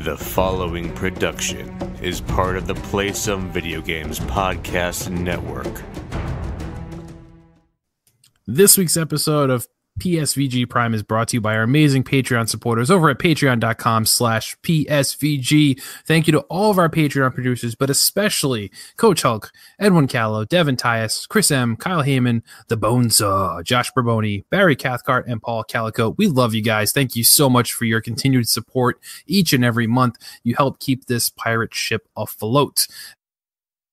The following production is part of the Play Some Video Games podcast network. This week's episode of PSVG Prime is brought to you by our amazing Patreon supporters over at patreon.com/PSVG. Thank you to all of our Patreon producers, but especially Coach Hulk, Edwin Callow, Devin Tyus, Chris M., Kyle Heyman, The Bonesaw, Josh Barboni, Barry Cathcart, and Paul Calico. We love you guys. Thank you so much for your continued support each and every month. You help keep this pirate ship afloat.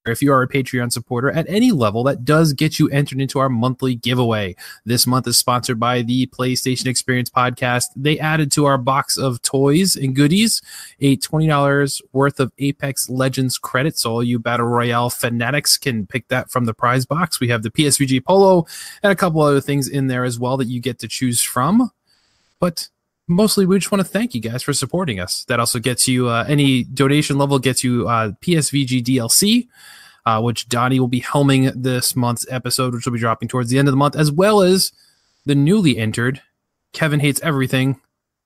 If you are a Patreon supporter at any level, that does get you entered into our monthly giveaway. This month is sponsored by the PlayStation Experience podcast. They added to our box of toys and goodies a $20 worth of Apex Legends credits. So all you Battle Royale fanatics can pick that from the prize box. We have the PSVG Polo and a couple other things in there as well that you get to choose from. But mostly, we just want to thank you guys for supporting us. That also gets you, any donation level gets you PSVG DLC, which Donnie will be helming this month's episode, which will be dropping towards the end of the month, as well as the newly entered Kevin Hates Everything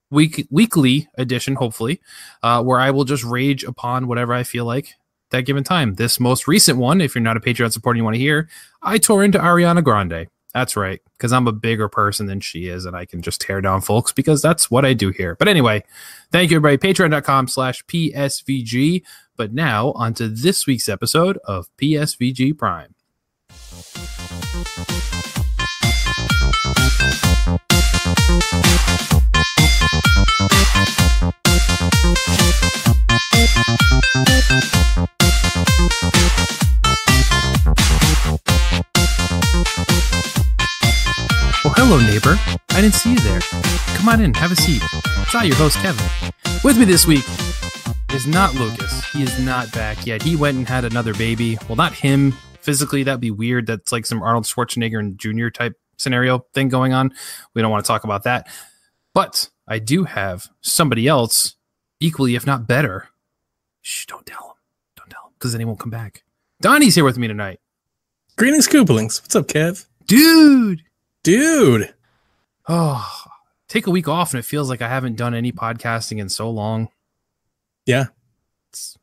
weekly edition, hopefully, where I will just rage upon whatever I feel like that given time. This most recent one, if you're not a Patreon supporter and you want to hear, I tore into Ariana Grande. That's right, because I'm a bigger person than she is, and I can just tear down folks because that's what I do here. But anyway, thank you, everybody. Patreon.com/PSVG. But now, on to this week's episode of PSVG Prime. Well, hello, neighbor. I didn't see you there. Come on in, have a seat. It's I, your host, Kevin. With me this week is not Lucas. He is not back yet. He went and had another baby. Well, not him physically. That'd be weird. That's like some Arnold Schwarzenegger and Jr. type scenario thing going on. We don't want to talk about that. But I do have somebody else equally, if not better. Shh, don't tell him. Don't tell him, because then he won't come back. Donnie's here with me tonight. Greetings, Koopalings. What's up, Kev? Dude. Oh, take a week off and it feels like I haven't done any podcasting in so long. Yeah.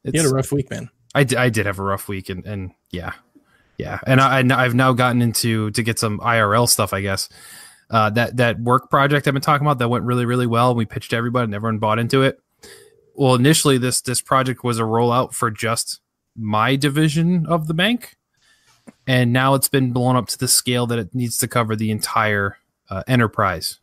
You had a rough week, man. I did have a rough week and yeah. And I've now gotten into to get some IRL stuff, I guess. That work project I've been talking about that went really, really well. We pitched to everybody and everyone bought into it. Well, initially this project was a rollout for just my division of the bank. And now it's been blown up to the scale that it needs to cover the entire enterprise.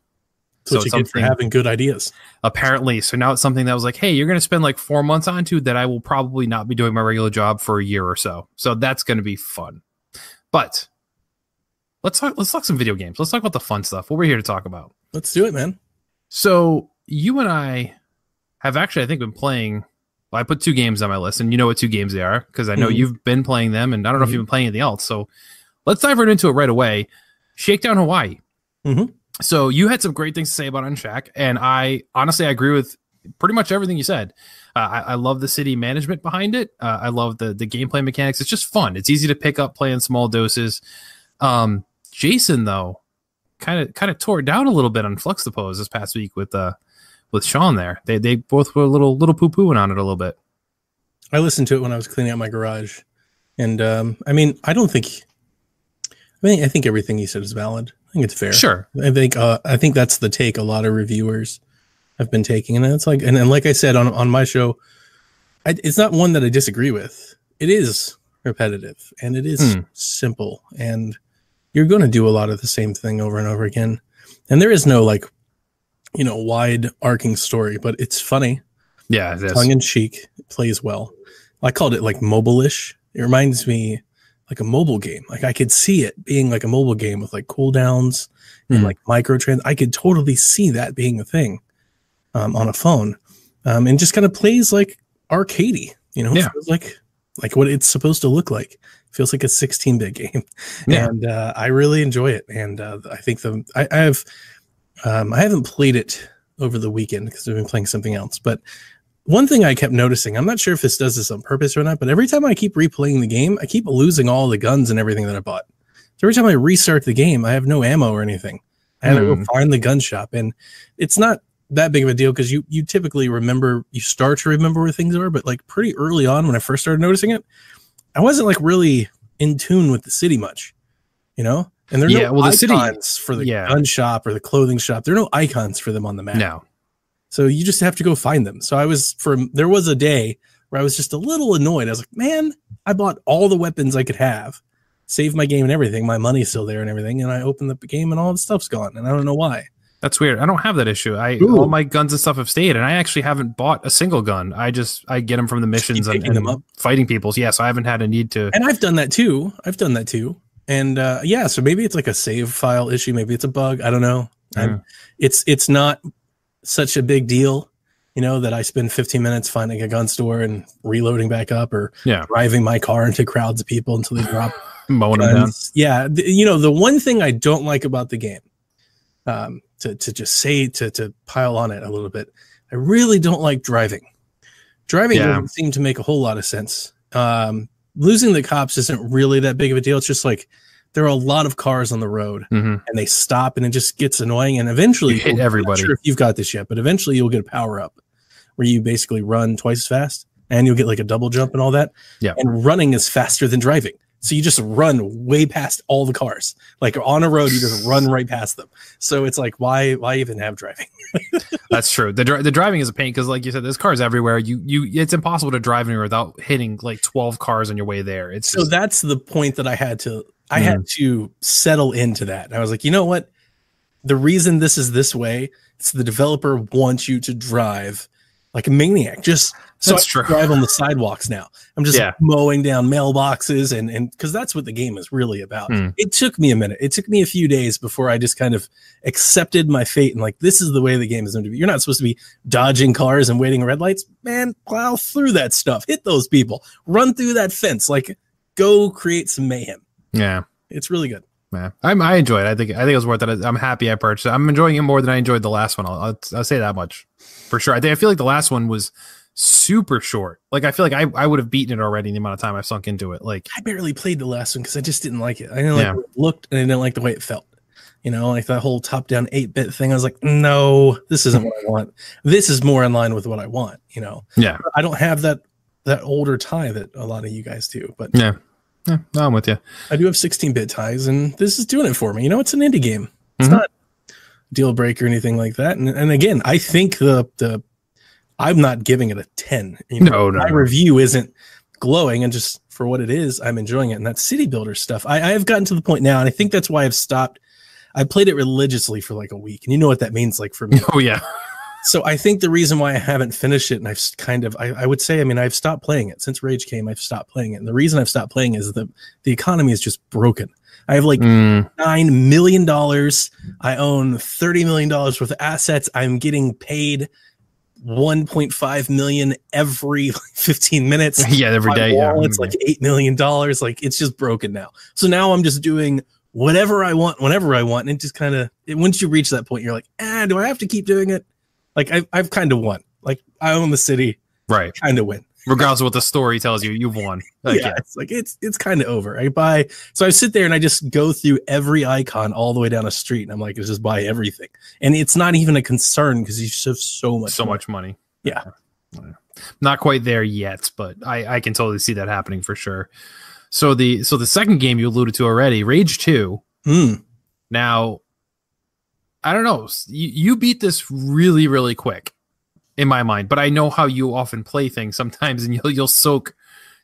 So what you get for having good ideas. Apparently. So now it's something that was like, hey, you're going to spend like 4 months onto that I will probably not be doing my regular job for a year or so. So that's going to be fun. But let's talk some video games. Let's talk about the fun stuff. What we're here to talk about. Let's do it, man. So you and I have actually, I think, been playing. Well, I put 2 games on my list, and you know what 2 games they are because I know you've been playing them, and I don't know if you've been playing anything else. So let's dive right into it right away. Shakedown Hawaii. So you had some great things to say about Unshack, and I honestly agree with pretty much everything you said. I love the city management behind it. I love the gameplay mechanics. It's just fun. It's easy to pick up, play in small doses. Jason, though, kind of tore it down a little bit on Fluxtapose this past week with Sean there. They both were a little poo-pooing on it a little bit. I listened to it when I was cleaning out my garage. And I think everything he said is valid. I think it's fair. Sure. I think that's the take a lot of reviewers have been taking. And it's like, and like I said on my show, it's not one that I disagree with. It is repetitive and it is simple. And you're going to do a lot of the same thing over and over again. And there is no wide arcing story, but it's funny. Yeah, it is. Tongue in cheek. It plays well. I called it like mobile-ish. It reminds me like a mobile game. Like I could see it being like a mobile game with like cooldowns and like microtrans. I could totally see that being a thing on a phone. And just kind of plays like arcadey, Yeah. Feels like what it's supposed to look like. Feels like a 16-bit game. Yeah. And I really enjoy it. And I think I haven't played it over the weekend because I've been playing something else. But one thing I kept noticing, I'm not sure if this does this on purpose or not, but every time I keep replaying the game, I keep losing all the guns and everything that I bought. So every time I restart the game, I have no ammo or anything. I have to go find the gun shop. And it's not that big of a deal because you typically you start to remember where things are, but like pretty early on when I first started noticing it, I wasn't like really in tune with the city much, you know? And there are no icons for the gun shop or the clothing shop. There are no icons for them on the map. No. So you just have to go find them. So there was a day where I was just a little annoyed. I was like, man, I bought all the weapons I could have, saved my game and everything. My money's still there and everything. And I opened the game and all the stuff's gone. And I don't know why. That's weird. I don't have that issue. All my guns and stuff have stayed, and I actually haven't bought a single gun. I get them from the missions and them up. Fighting people. So, so I haven't had a need to. And I've done that too. And so maybe it's like a save file issue. Maybe it's a bug. I don't know. It's not such a big deal, you know, that I spend 15 minutes finding a gun store and reloading back up or driving my car into crowds of people until they drop. Mowing them down. Yeah. The one thing I don't like about the game, to pile on it a little bit, I really don't like driving. Driving doesn't seem to make a whole lot of sense. Losing the cops isn't really that big of a deal. It's just like there are a lot of cars on the road and they stop and it just gets annoying. And eventually, you hit everybody. I'm not sure if you've got this yet, but eventually you'll get a power up where you basically run twice as fast and you'll get like a double jump and all that. Yeah. And running is faster than driving. So you just run way past all the cars. Like on a road, you just run right past them. So it's like, why even have driving? That's true. The driving is a pain because, like you said, there's cars everywhere. It's impossible to drive anywhere without hitting like 12 cars on your way there. That's the point that I had to settle into that. And I was like, you know what? The reason this is this way, it's the developer wants you to drive like a maniac. That's true. I drive on the sidewalks now. I'm just mowing down mailboxes and because that's what the game is really about. It took me a minute. It took me a few days before I just kind of accepted my fate and like, this is the way the game is going to be. You're not supposed to be dodging cars and waiting red lights. Man, plow through that stuff. Hit those people. Run through that fence. Like, go create some mayhem. Yeah. It's really good. Yeah, I enjoy it. I think it was worth it. I'm happy I purchased it. I'm enjoying it more than I enjoyed the last one. I'll say that much for sure. I feel like the last one was super short. Like I feel like I would have beaten it already in the amount of time I've sunk into it. Like I barely played the last one because I just didn't like it. I didn't like the way it looked and I didn't like the way it felt. You know, like that whole top-down 8-bit thing. I was like, no, this isn't what I want. This is more in line with what I want. You know. Yeah. I don't have that older tie that a lot of you guys do. But yeah. Yeah, no, I'm with you. I do have 16-bit ties, and this is doing it for me. You know, it's an indie game. It's not a deal breaker or anything like that. And again, I think I'm not giving it a 10. You know, my review isn't glowing, and just for what it is, I'm enjoying it. And that city builder stuff, I have gotten to the point now, and I think that's why I've stopped. I played it religiously for like a week, and you know what that means, like for me. Oh yeah. So I think the reason why I haven't finished it, and I've kind of, I would say, I mean, I've stopped playing it since Rage came. I've stopped playing it, and the reason I've stopped playing is the economy is just broken. I have like $9 million. I own $30 million worth of assets. I'm getting paid $1.5 million every 15 minutes. Yeah, every day. Yeah, it's like $8 million. Like it's just broken now. So now I'm just doing whatever I want, whenever I want, and it just kind of, once you reach that point, you're like, do I have to keep doing it? Like I've kind of won. Like I own the city, right? Kind of win, regardless of what the story tells you. You've won. Like, it's like it's kind of over. So I sit there and I just go through every icon all the way down a street, and I'm like, just buy everything, and it's not even a concern because you just have so much money. Yeah, not quite there yet, but I can totally see that happening for sure. So the second game you alluded to already, Rage 2. Now, I don't know. You beat this really, really quick in my mind, but I know how you often play things sometimes, and you'll soak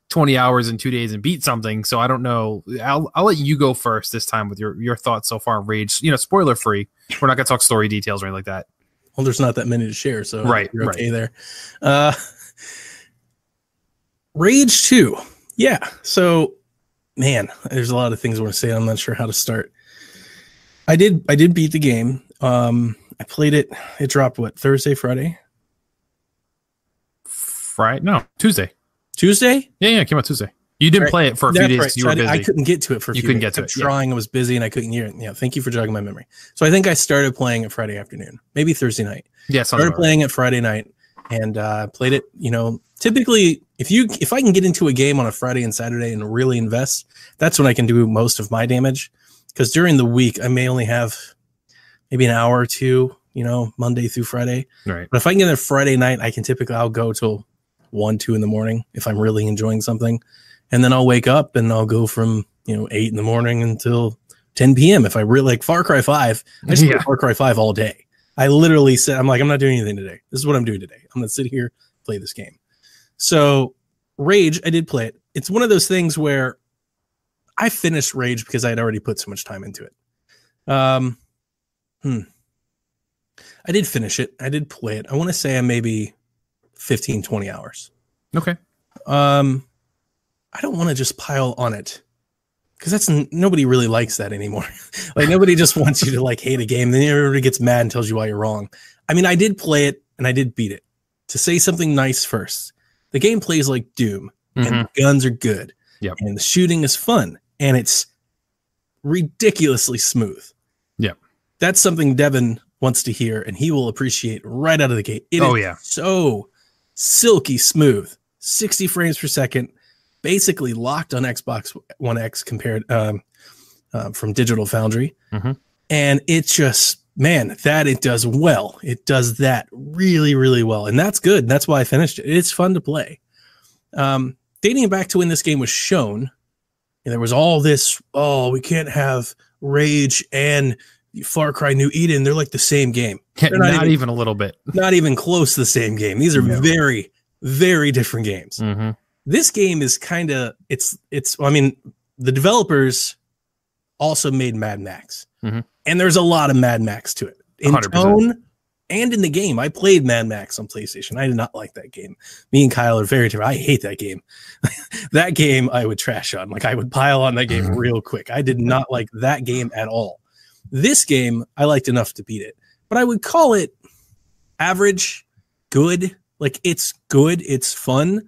20 hours in 2 days and beat something. So I don't know. I'll let you go first this time with your thoughts so far on Rage. You know, spoiler free. We're not gonna talk story details or anything like that. Well, there's not that many to share, so you're okay there. Rage 2. Yeah. So, man, there's a lot of things I want to say. I'm not sure how to start. I did beat the game. I played it. It dropped Thursday, Friday? No, Tuesday. Tuesday? Yeah, it came out Tuesday. You didn't play it for a few days. Right. You were busy. I couldn't get to it for a few days. You couldn't get to it. I was trying. I was busy and I couldn't hear it. Yeah, thank you for jogging my memory. So I think I started playing it Friday afternoon, maybe Thursday night. Yeah, started playing it Friday night and played it. You know, typically if I can get into a game on a Friday and Saturday and really invest, that's when I can do most of my damage. Because during the week I may only have maybe an hour or two Monday through Friday. Right. But if I can get there Friday night, I'll go till 1, 2 in the morning if I'm really enjoying something. And then I'll wake up and I'll go from, 8 in the morning until 10 p.m. If I really like Far Cry 5, I just play Far Cry 5 all day. I literally said, I'm not doing anything today. This is what I'm doing today. I'm going to sit here, play this game. So Rage, I did play it. It's one of those things where I finished Rage because I had already put so much time into it. I did finish it. I did play it. I want to say I'm maybe 15, 20 hours. Okay. I don't want to just pile on it because nobody really likes that anymore. Like nobody just wants you to like hate a game. Then everybody gets mad and tells you why you're wrong. I mean, I did play it and I did beat it. To say something nice first, the game plays like Doom and the guns are good. Yep. And the shooting is fun and it's ridiculously smooth. Yep. That's something Devin wants to hear and he will appreciate right out of the gate. It is so silky smooth, 60 frames per second, basically locked on Xbox One X compared from Digital Foundry. And it just, man, that it does well. It does that really, really well. And that's good. That's why I finished it. It's fun to play. Dating back to when this game was shown, and there was all this, we can't have Rage and Far Cry New Eden. They're like the same game. They're not even a little bit. Not even close to the same game. These are very, very different games. This game is kind of, the developers also made Mad Max. And there's a lot of Mad Max to it. In 100%. Tone and in the game. I played Mad Max on PlayStation. I did not like that game. Me and Kyle are very different. I hate that game. That game I would trash on. Like I would pile on that game real quick. I did not like that game at all. This game, I liked enough to beat it. But I would call it average, good. Like it's good. It's fun.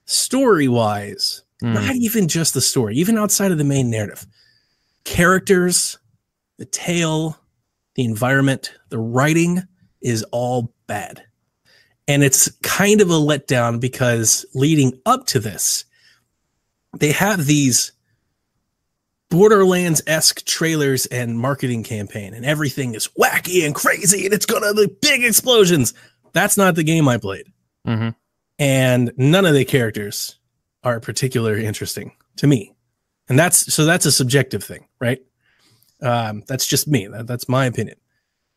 Story-wise, not even just the story, even outside of the main narrative. Characters, the tale, the environment, the writing is all bad. And it's kind of a letdown because leading up to this, they have these Borderlands-esque trailers and marketing campaign, and everything is wacky and crazy, and it's gonna be big explosions. That's not the game I played. And none of the characters are particularly interesting to me. And that's a subjective thing, right? That's just me. That's my opinion.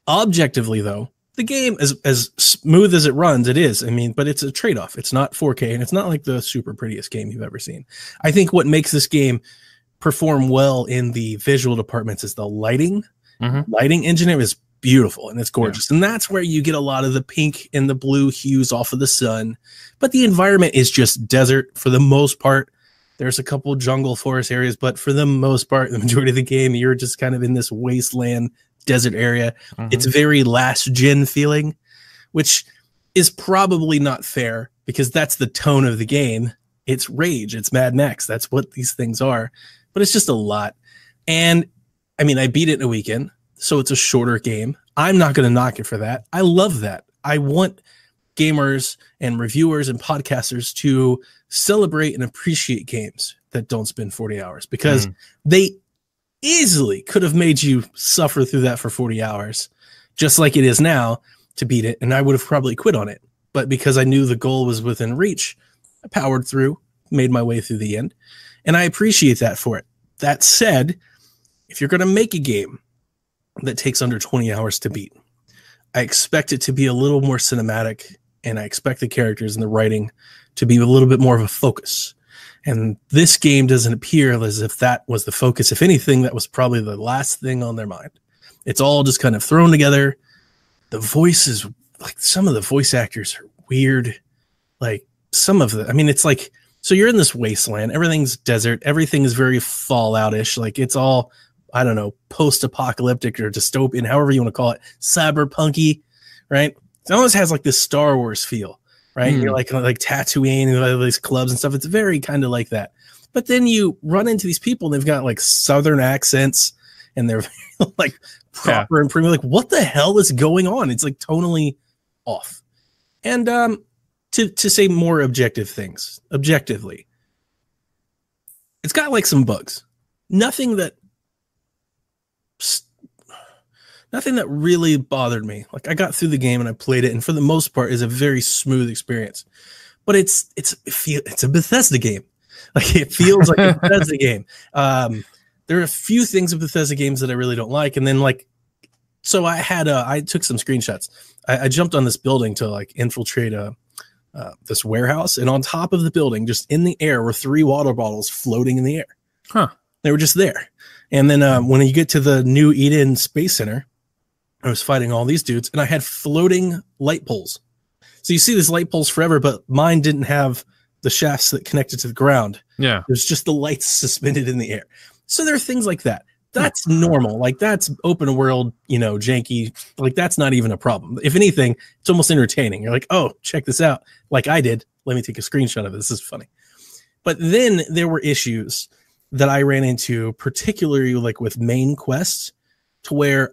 Objectively, though, the game is as smooth as it runs. It is. I mean, but it's a trade-off. It's not 4K, and it's not like the super prettiest game you've ever seen. I think what makes this game perform well in the visual departments is the lighting. Lighting engine is beautiful and it's gorgeous. And that's where you get a lot of the pink and the blue hues off of the sun. But the environment is just desert for the most part. There's a couple jungle forest areas, but for the most part, the majority of the game, you're just kind of in this wasteland desert area. It's very last gen feeling, which is probably not fair because that's the tone of the game. It's Rage. It's Mad Max. That's what these things are. But it's just a lot. And I mean, I beat it in a weekend, so it's a shorter game. I'm not going to knock it for that. I love that. I want gamers and reviewers and podcasters to celebrate and appreciate games that don't spend 40 hours because they easily could have made you suffer through that for 40 hours, just like it is now to beat it. And I would have probably quit on it. But because I knew the goal was within reach, I powered through, made my way through the end. And I appreciate that for it. That said, if you're going to make a game that takes under 20 hours to beat, I expect it to be a little more cinematic, and I expect the characters and the writing to be a little bit more of a focus. And this game doesn't appear as if that was the focus. If anything, that was probably the last thing on their mind. It's all just kind of thrown together. The voices, like some of the voice actors are weird. Like some of the, I mean, it's like, so you're in this wasteland, everything's desert, everything is very Fallout-ish. Like it's all, I don't know, post-apocalyptic or dystopian, however you want to call it, cyberpunky, right? It almost has like this Star Wars feel, right? You're like Tatooine and all these clubs and stuff. It's very kind of like that. But then you run into these people and they've got like Southern accents and they're like proper and premium. Like, what the hell is going on? It's like tonally off. And to say more objective things, objectively, it's got like some bugs. Nothing nothing that really bothered me. Like I got through the game and I played it, and for the most part, is a very smooth experience. But it's a Bethesda game. Like it feels like a Bethesda game. There are a few things of Bethesda games that I really don't like, and then so I took some screenshots. I jumped on this building to like infiltrate this warehouse, and on top of the building, just in the air, were 3 water bottles floating in the air. Huh. They were just there. And then when you get to the New Eden Space Center, I was fighting all these dudes, and I had floating light poles. So you see these light poles forever, but mine didn't have the shafts that connected to the ground. Yeah. There's just the lights suspended in the air. So there are things like that. That's normal. Like that's open world, janky. Like that's not even a problem. If anything, it's almost entertaining. You're like, oh, check this out. Like I did. Let me take a screenshot of it. This is funny. But then there were issues that I ran into, particularly like with main quests, to where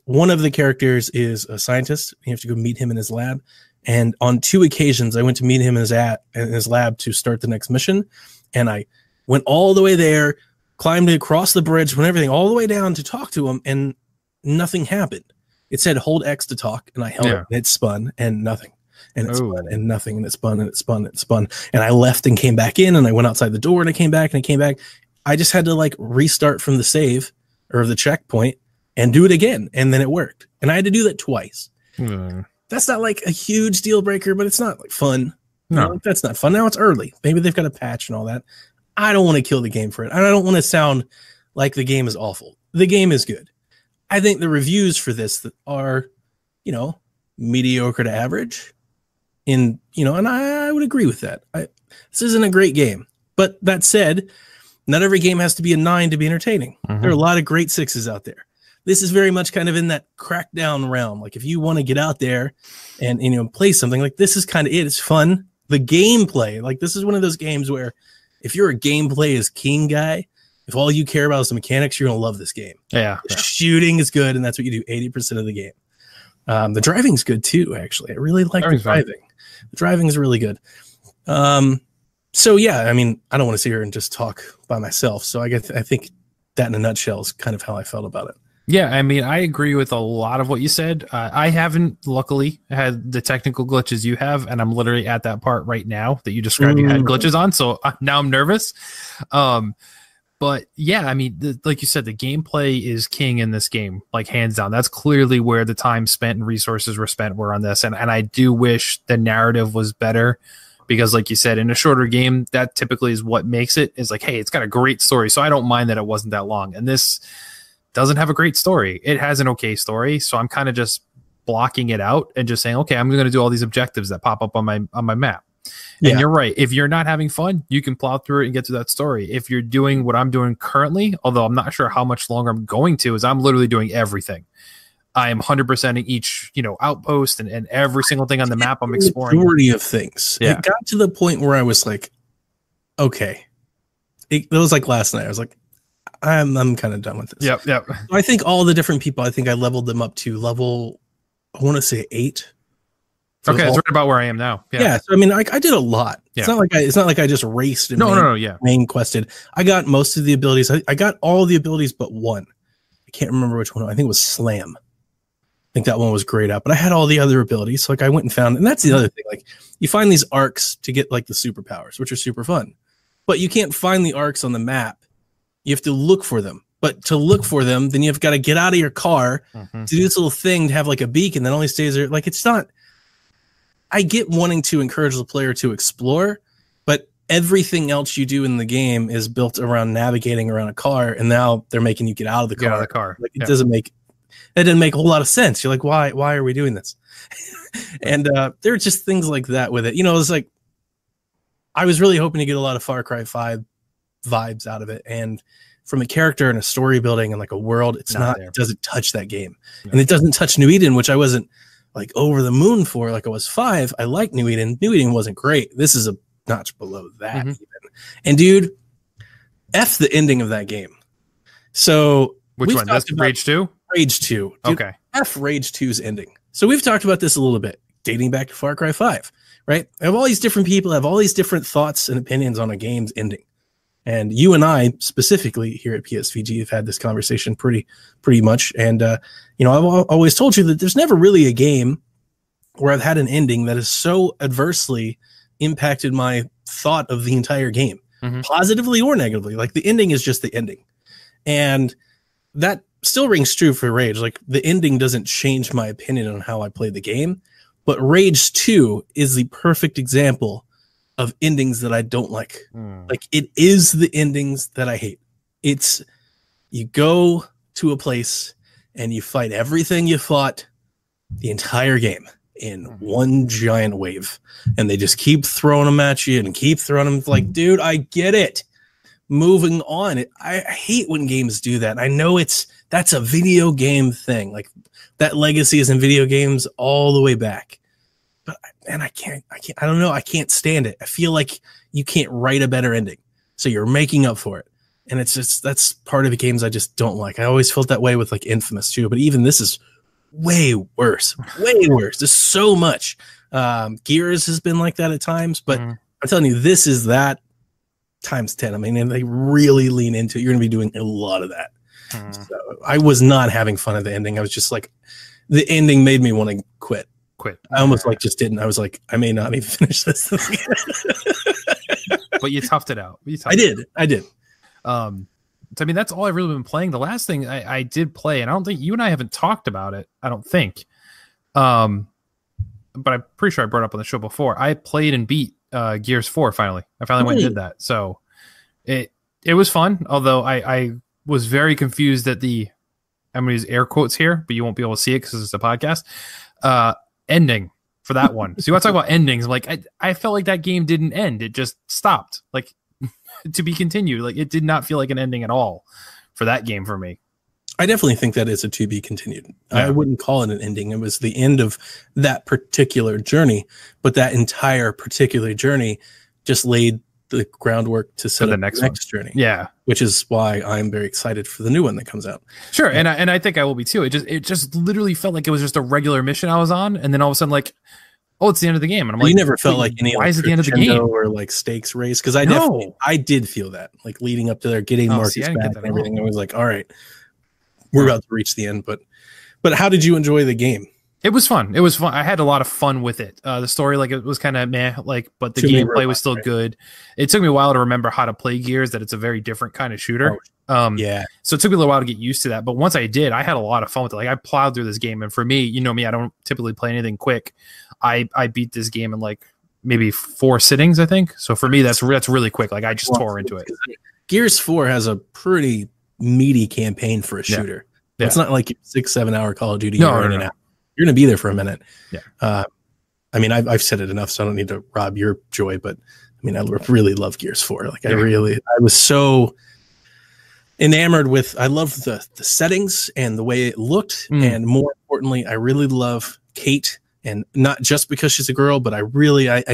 one of the characters is a scientist. You have to go meet him in his lab. And on 2 occasions, I went to meet him in his lab to start the next mission. And I went all the way there, climbed across the bridge, went everything all the way down to talk to him, and nothing happened. It said hold X to talk, and I held it, and it spun, and nothing. And it spun, and nothing, and it spun, and it spun, and it spun. And I left and came back in, and I went outside the door, and I came back, and I came back. I just had to like restart from the save or the checkpoint and do it again, and then it worked. And I had to do that twice. That's not like a huge deal breaker, but it's not like fun. No, like, that's not fun. Now it's early. Maybe they've got a patch and all that. I don't want to kill the game for it. And I don't want to sound like the game is awful. The game is good. I think the reviews for this are, mediocre to average. And I would agree with that. This isn't a great game. But that said, not every game has to be a 9 to be entertaining. There are a lot of great 6s out there. This is very much kind of in that crackdown realm. Like if you want to get out there and play something, like this is kind of it. It's fun. The gameplay, like this is one of those games where if you're a gameplay is king guy, if all you care about is the mechanics, you're gonna love this game. Yeah. The shooting is good, and that's what you do 80% of the game. The driving's good too. Actually, I really like the driving. The driving is really good. So yeah, I mean, I don't want to sit here and just talk by myself. So I think that in a nutshell is kind of how I felt about it. Yeah, I mean, I agree with a lot of what you said. I haven't, luckily, had the technical glitches you have, and I'm literally at that part right now that you described you had glitches on, so now I'm nervous. But yeah, I mean, like you said, the gameplay is king in this game, like hands down. That's clearly where the time spent and resources were on this, and I do wish the narrative was better, because like you said, in a shorter game, that typically is what makes it, is like, hey, it's got a great story, so I don't mind that it wasn't that long. And this doesn't have a great story. It has an okay story, so I'm kind of just blocking it out and just saying, okay, I'm going to do all these objectives that pop up on my map. And you're right. If you're not having fun, you can plow through it and get to that story. If you're doing what I'm doing currently, although I'm not sure how much longer I'm going to, is I'm literally doing everything. I am 100%ing each, outpost and every single thing on the map I'm exploring. Majority of things. Yeah. It got to the point where I was like, okay. It was like last night. I was like, I'm kind of done with this. Yep. So I think all the different people, I think I leveled them up to level, I want to say 8. So okay, it's right about where I am now. Yeah. So I mean, I did a lot. Yeah. It's not like I just raced and main quested. I got most of the abilities. I got all the abilities but one. I can't remember which one. I think it was Slam. I think that one was grayed out. But I had all the other abilities. So like I went and found, and that's the other thing. Like you find these arcs to get like the superpowers, which are super fun. But you can't find the arcs on the map. You have to look for them. But to look for them, then you've got to get out of your car to do this little thing to have like a beacon that only stays there. Like it's not. I get wanting to encourage the player to explore, but everything else you do in the game is built around navigating around a car, and now they're making you get out of the car. Like it doesn't make a whole lot of sense. You're like, why are we doing this? And there are just things like that with it. It's like I was really hoping to get a lot of Far Cry 5 vibes out of it, and from a character and a story building and like a world, it doesn't touch that game. And it doesn't touch New Eden, which I wasn't like over the moon for. Like I was 5. I like New Eden. New Eden wasn't great. This is a notch below that even. And dude, F the ending of that game. So which one? That's Rage 2? Rage 2. Dude, okay. F Rage 2's ending. So we've talked about this a little bit, dating back to Far Cry 5, right? I have all these different people have all these different thoughts and opinions on a game's ending. And you and I specifically here at PSVG have had this conversation pretty much. And, you know, I've always told you that there's never really a game where I've had an ending that has so adversely impacted my thought of the entire game, positively or negatively. Like the ending is just the ending. And that still rings true for Rage. Like the ending doesn't change my opinion on how I play the game, but Rage 2 is the perfect example of endings that I don't like. Like it is the endings that I hate. It's you go to a place and you fight everything you fought the entire game in one giant wave, and they just keep throwing them at you and keep throwing them. Like, dude, I get it. Moving on. I hate when games do that. I know that's a video game thing. Like that legacy is in video games all the way back. But I don't know. I can't stand it. I feel like you can't write a better ending. So you're making up for it. And it's just, that's part of the games I just don't like. I always felt that way with like Infamous too, but even this is way worse. There's so much. Gears has been like that at times, but I'm telling you, this is that times 10. I mean, and they really lean into it. You're going to be doing a lot of that. So I was not having fun at the ending. I was just like, the ending made me want to quit. I almost like just didn't. I was like, I may not even finish this. But you toughed it out. I did. So, I mean, that's all I've really been playing. The last thing I did play, and I don't think you and I haven't talked about it. I don't think. But I'm pretty sure I brought it up on the show before. I played and beat Gears 4 finally. I finally went and did that. So it was fun. Although I was very confused at I'm going to use air quotes here, but you won't be able to see it because it's a podcast. Ending for that one. So you want to talk about endings? Like I felt like that game didn't end. It just stopped. Like to be continued. Like it did not feel like an ending at all for that game for me. I definitely think that is a to be continued. Yeah. I wouldn't call it an ending. It was the end of that particular journey, but that entire particular journey just laid the groundwork to set up the next journey. Yeah. Which is why I'm very excited for the new one that comes out. Sure. And I think I will be too. It just literally felt like it was just a regular mission I was on. And then all of a sudden, like, oh, it's the end of the game. And I'm like, you never felt like any why is it the end of the game or like stakes race? Because I did feel that like leading up to their getting Marcus back and everything. I was like, all right, we're about to reach the end. But how did you enjoy the game? It was fun. I had a lot of fun with it. The story, like, it was kind of meh, like, but the gameplay was still good. It took me a while to remember how to play Gears, that it's a very different kind of shooter. Yeah. So it took me a little while to get used to that. But once I did, I had a lot of fun with it. Like, I plowed through this game. And for me, you know me, I don't typically play anything quick. I beat this game in like maybe 4 sittings, I think. So for me, that's really quick. Like, I just tore into it. Gears 4 has a pretty meaty campaign for a shooter. Yeah. It's not like 6-7 hour Call of Duty. No. You're going to be there for a minute. Yeah. I mean, I've said it enough, so I don't need to rob your joy, but I mean, I really love Gears 4. Like, I was so enamored with, I love the settings and the way it looked. And more importantly, I really love Kate, and not just because she's a girl, but I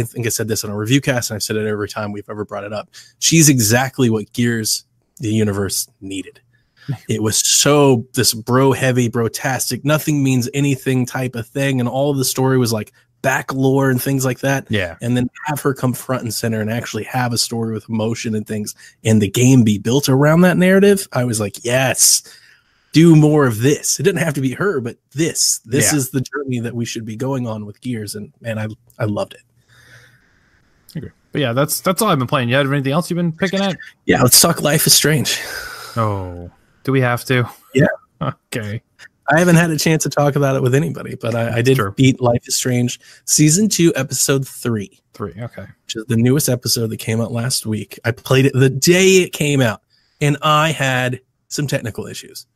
think I said this on a review cast, and I've said it every time we've ever brought it up. She's exactly what Gears, the universe, needed. It was so this bro heavy, brotastic, nothing means anything type of thing. And all of the story was like back lore and things like that. Yeah. And then have her come front and center and actually have a story with emotion and things, and the game be built around that narrative. I was like, yes, do more of this. It didn't have to be her, but this is the journey that we should be going on with Gears. And I loved it. Okay. But yeah, that's all I've been playing. You have anything else you've been picking at? Yeah. Let's talk Life is Strange. Oh, do we have to? Yeah. Okay. I haven't had a chance to talk about it with anybody, but I did beat Life is Strange Season 2, Episode 3. Okay. Which is the newest episode that came out last week. I played it the day it came out, and I had some technical issues.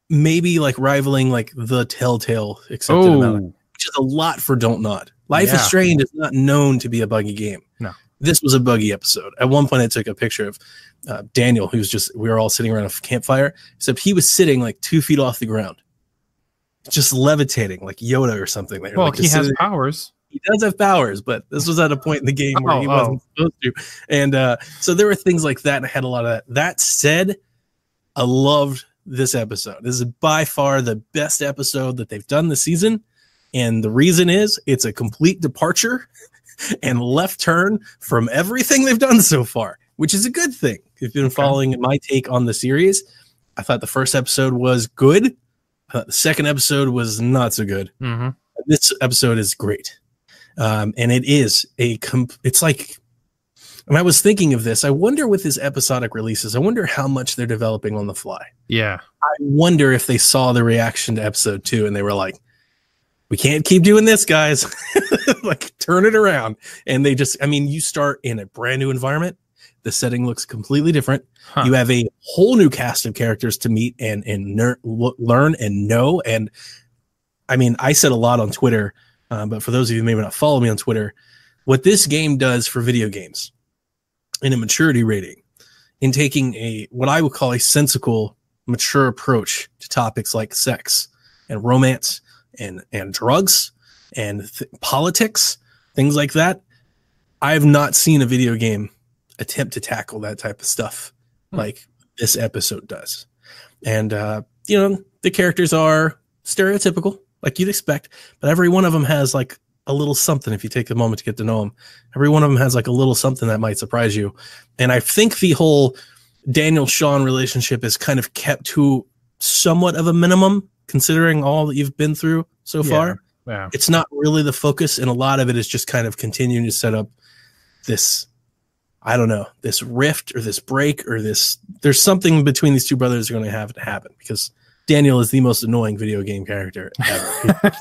Maybe like rivaling like the Telltale accepted amount, which is a lot for Don't Nod. Life is Strange is not known to be a buggy game. No. This was a buggy episode. At one point, I took a picture of Daniel, we were all sitting around a campfire, except he was sitting like 2 feet off the ground, just levitating like Yoda or something. Well, like he has powers. He does have powers, but this was at a point in the game where he wasn't supposed to. And so there were things like that, and I had a lot of that. That said, I loved this episode. This is by far the best episode that they've done this season. And the reason is it's a complete departure and left turn from everything they've done so far. which is a good thing. If you've been following my take on the series, I thought the first episode was good. I thought the second episode was not so good. Mm-hmm. This episode is great. And it is it's like, and I was thinking of this, I wonder with his episodic releases, I wonder how much they're developing on the fly. Yeah. I wonder if they saw the reaction to episode 2 and they were like, we can't keep doing this, guys. Like, turn it around. And they just, I mean, you start in a brand new environment. The setting looks completely different. Huh. You have a whole new cast of characters to meet and learn and know. And I mean, I said a lot on Twitter, but for those of you who maybe not follow me on Twitter, what this game does for video games in a maturity rating, in taking what I would call a sensical, mature approach to topics like sex and romance and drugs and politics, things like that. I have not seen a video game attempt to tackle that type of stuff like this episode does. And, the characters are stereotypical, like you'd expect, but every one of them has like a little something. If you take a moment to get to know them, every one of them has like a little something that might surprise you. And I think the whole Daniel Sean relationship is kind of kept to somewhat of a minimum, considering all that you've been through so far. Yeah. It's not really the focus, and a lot of it is just kind of continuing to set up this, I don't know, this rift or this break or this, there's something between these two brothers going to have to happen, because Daniel is the most annoying video game character ever.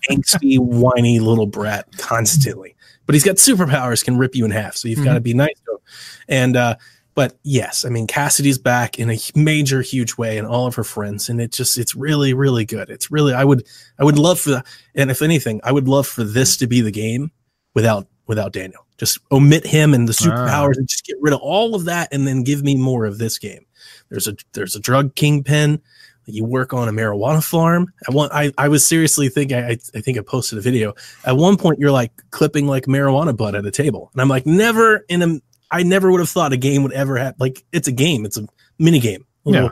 Angsty, whiny little brat constantly. But he's got superpowers, can rip you in half, so you've got to be nice to him. And but yes, I mean, Cassidy's back in a major, huge way, and all of her friends, and it's really, really good. It's really, I would love for that, and if anything, I would love for this to be the game without Daniel. Just omit him and the superpowers and just get rid of all of that, and then give me more of this game. There's a drug kingpin. You work on a marijuana farm. I was seriously thinking, I think I posted a video. At one point, you're like clipping like marijuana bud at a table, and I'm like, I never would have thought a game would ever have, like, it's a game. It's a mini game. Yeah.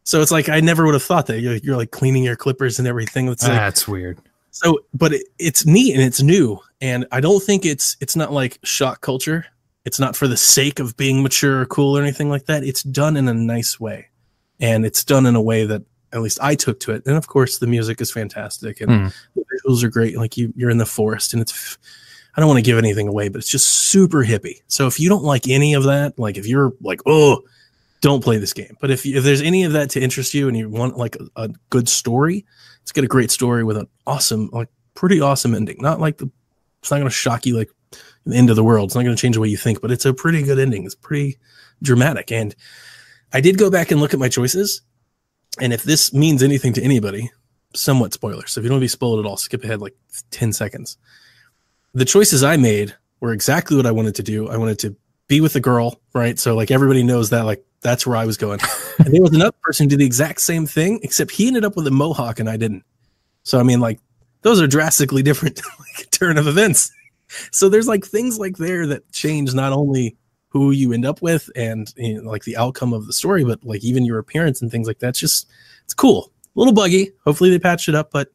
So it's like, I never would have thought that you're like cleaning your clippers and everything. That's weird. So, but it's neat and it's new. And I don't think it's not like shock culture. It's not for the sake of being mature or cool or anything like that. It's done in a nice way. And it's done in a way that at least I took to it. And of course the music is fantastic and the visuals are great. Like you're in the forest, and I don't want to give anything away, but it's just super hippie. So if you don't like any of that, like if you're like, oh, don't play this game. But if there's any of that to interest you and you want like a good story, let's get a great story with an awesome, like pretty awesome ending. Not like it's not going to shock you like the end of the world. It's not going to change the way you think, but it's a pretty good ending. It's pretty dramatic. And I did go back and look at my choices. And if this means anything to anybody, somewhat spoiler. So if you don't want to be spoiled at all, skip ahead like 10 seconds. The choices I made were exactly what I wanted to do. I wanted to be with the girl, right? So like everybody knows that, like that's where I was going. And there was another person who did the exact same thing, except he ended up with a mohawk and I didn't. So I mean, like those are drastically different like, turn of events. So there's like things like there that change not only who you end up with and like the outcome of the story, but like even your appearance and things like that. It's cool. A little buggy. Hopefully they patched it up, but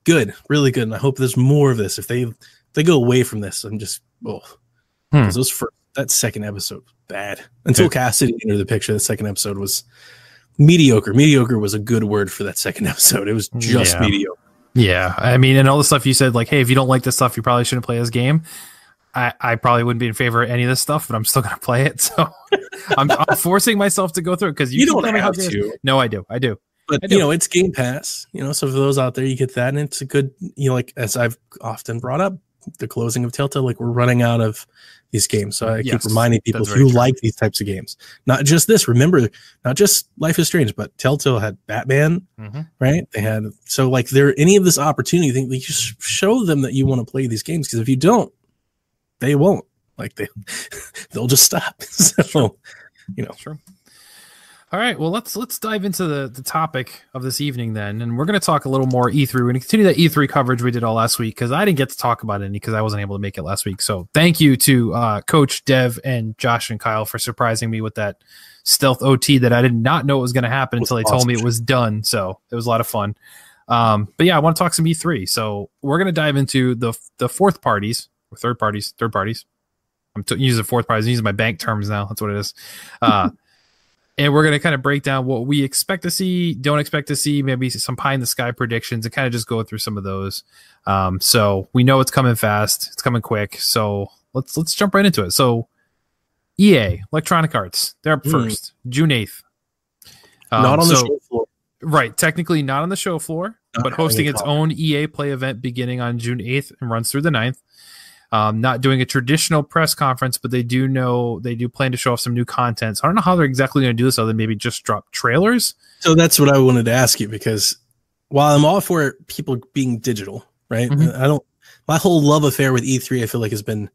good, really good. And I hope there's more of this. If they go away from this, I'm just, that second episode was bad. Until Cassidy entered the picture, the second episode was mediocre. Mediocre was a good word for that second episode. It was just mediocre. Yeah. I mean, and all the stuff you said, like, hey, if you don't like this stuff, you probably shouldn't play this game. I probably wouldn't be in favor of any of this stuff, but I'm still going to play it. So I'm forcing myself to go through it because you don't have to. No, I do. But, it's Game Pass, so for those out there, you get that. And it's a good, like, as I've often brought up, the closing of Telltale, like we're running out of these games. So I keep reminding people who like these types of games, not just this, remember, not just Life is Strange, but Telltale had Batman, right? They had, so like there, any of this opportunity, you think you show them that you want to play these games. Cause if you don't, they won't, like they'll just stop. So, Sure. All right, well, let's dive into the topic of this evening then, and we're going to talk a little more E3. We're going to continue that E3 coverage we did all last week because I didn't get to talk about any because I wasn't able to make it last week. So thank you to Coach, Dev, and Josh and Kyle for surprising me with that stealth OT that I did not know it was going to happen until they told me it was done. So it was a lot of fun. But yeah, I want to talk some E3. So we're going to dive into the third parties. I'm using the fourth prize. I'm using my bank terms now. That's what it is. And we're going to kind of break down what we expect to see, don't expect to see, maybe some pie in the sky predictions, and kind of just go through some of those. So we know it's coming fast. It's coming quick. So let's jump right into it. So EA, Electronic Arts, they're up first, June 8th. Not on the show floor. Right. Technically not on the show floor, but hosting its own EA Play event beginning on June 8th and runs through the 9th. Not doing a traditional press conference, but they do plan to show off some new content. So I don't know how they're exactly going to do this, other than maybe just drop trailers. So that's what I wanted to ask you, because while I'm all for people being digital, right? My whole love affair with E3, I feel like, has been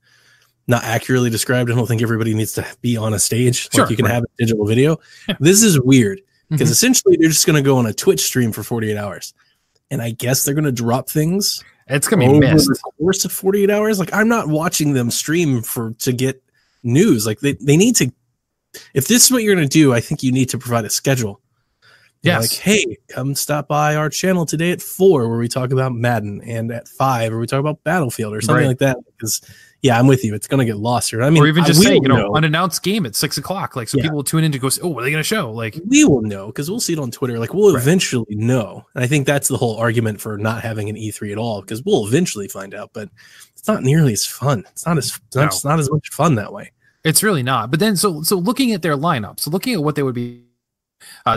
not accurately described. I don't think everybody needs to be on a stage. Sure, like you can have a digital video. Yeah. This is weird because essentially they're just going to go on a Twitch stream for 48 hours. And I guess they're going to drop things. It's going to be missed. Over the course of 48 hours. Like, I'm not watching them stream to get news. Like, they need to, if this is what you're going to do, I think you need to provide a schedule. Yes. Like, hey, come stop by our channel today at 4 where we talk about Madden, and at 5 where we talk about Battlefield or something like that. Because, yeah, I'm with you. It's going to get lost here. I mean, or even just say, unannounced game at 6:00. Like, so people will tune in to go, oh, what are they going to show? Like, we will know because we'll see it on Twitter. Like, we'll eventually know. And I think that's the whole argument for not having an E3 at all, because we'll eventually find out. But it's not nearly as fun. It's not as much fun that way. It's really not. But then, so looking at their lineup, so looking at what they would be.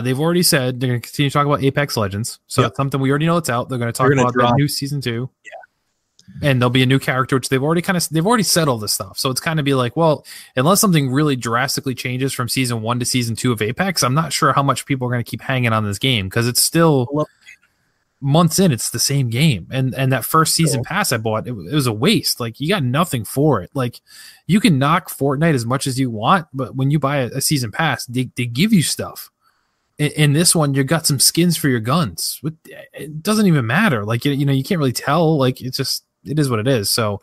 They've already said they're going to continue to talk about Apex Legends. So that's something we already know it's out. They're going to talk about the new season 2. Yeah. And there'll be a new character, which they've already said all this stuff. So it's kind of be like, well, unless something really drastically changes from season 1 to season 2 of Apex, I'm not sure how much people are going to keep hanging on this game, because it's still months in. It's the same game. And that first season pass I bought, it was a waste. Like, you got nothing for it. Like, you can knock Fortnite as much as you want, but when you buy a season pass, they give you stuff. In this one, you got some skins for your guns. It doesn't even matter. Like, you can't really tell. Like, it is what it is. So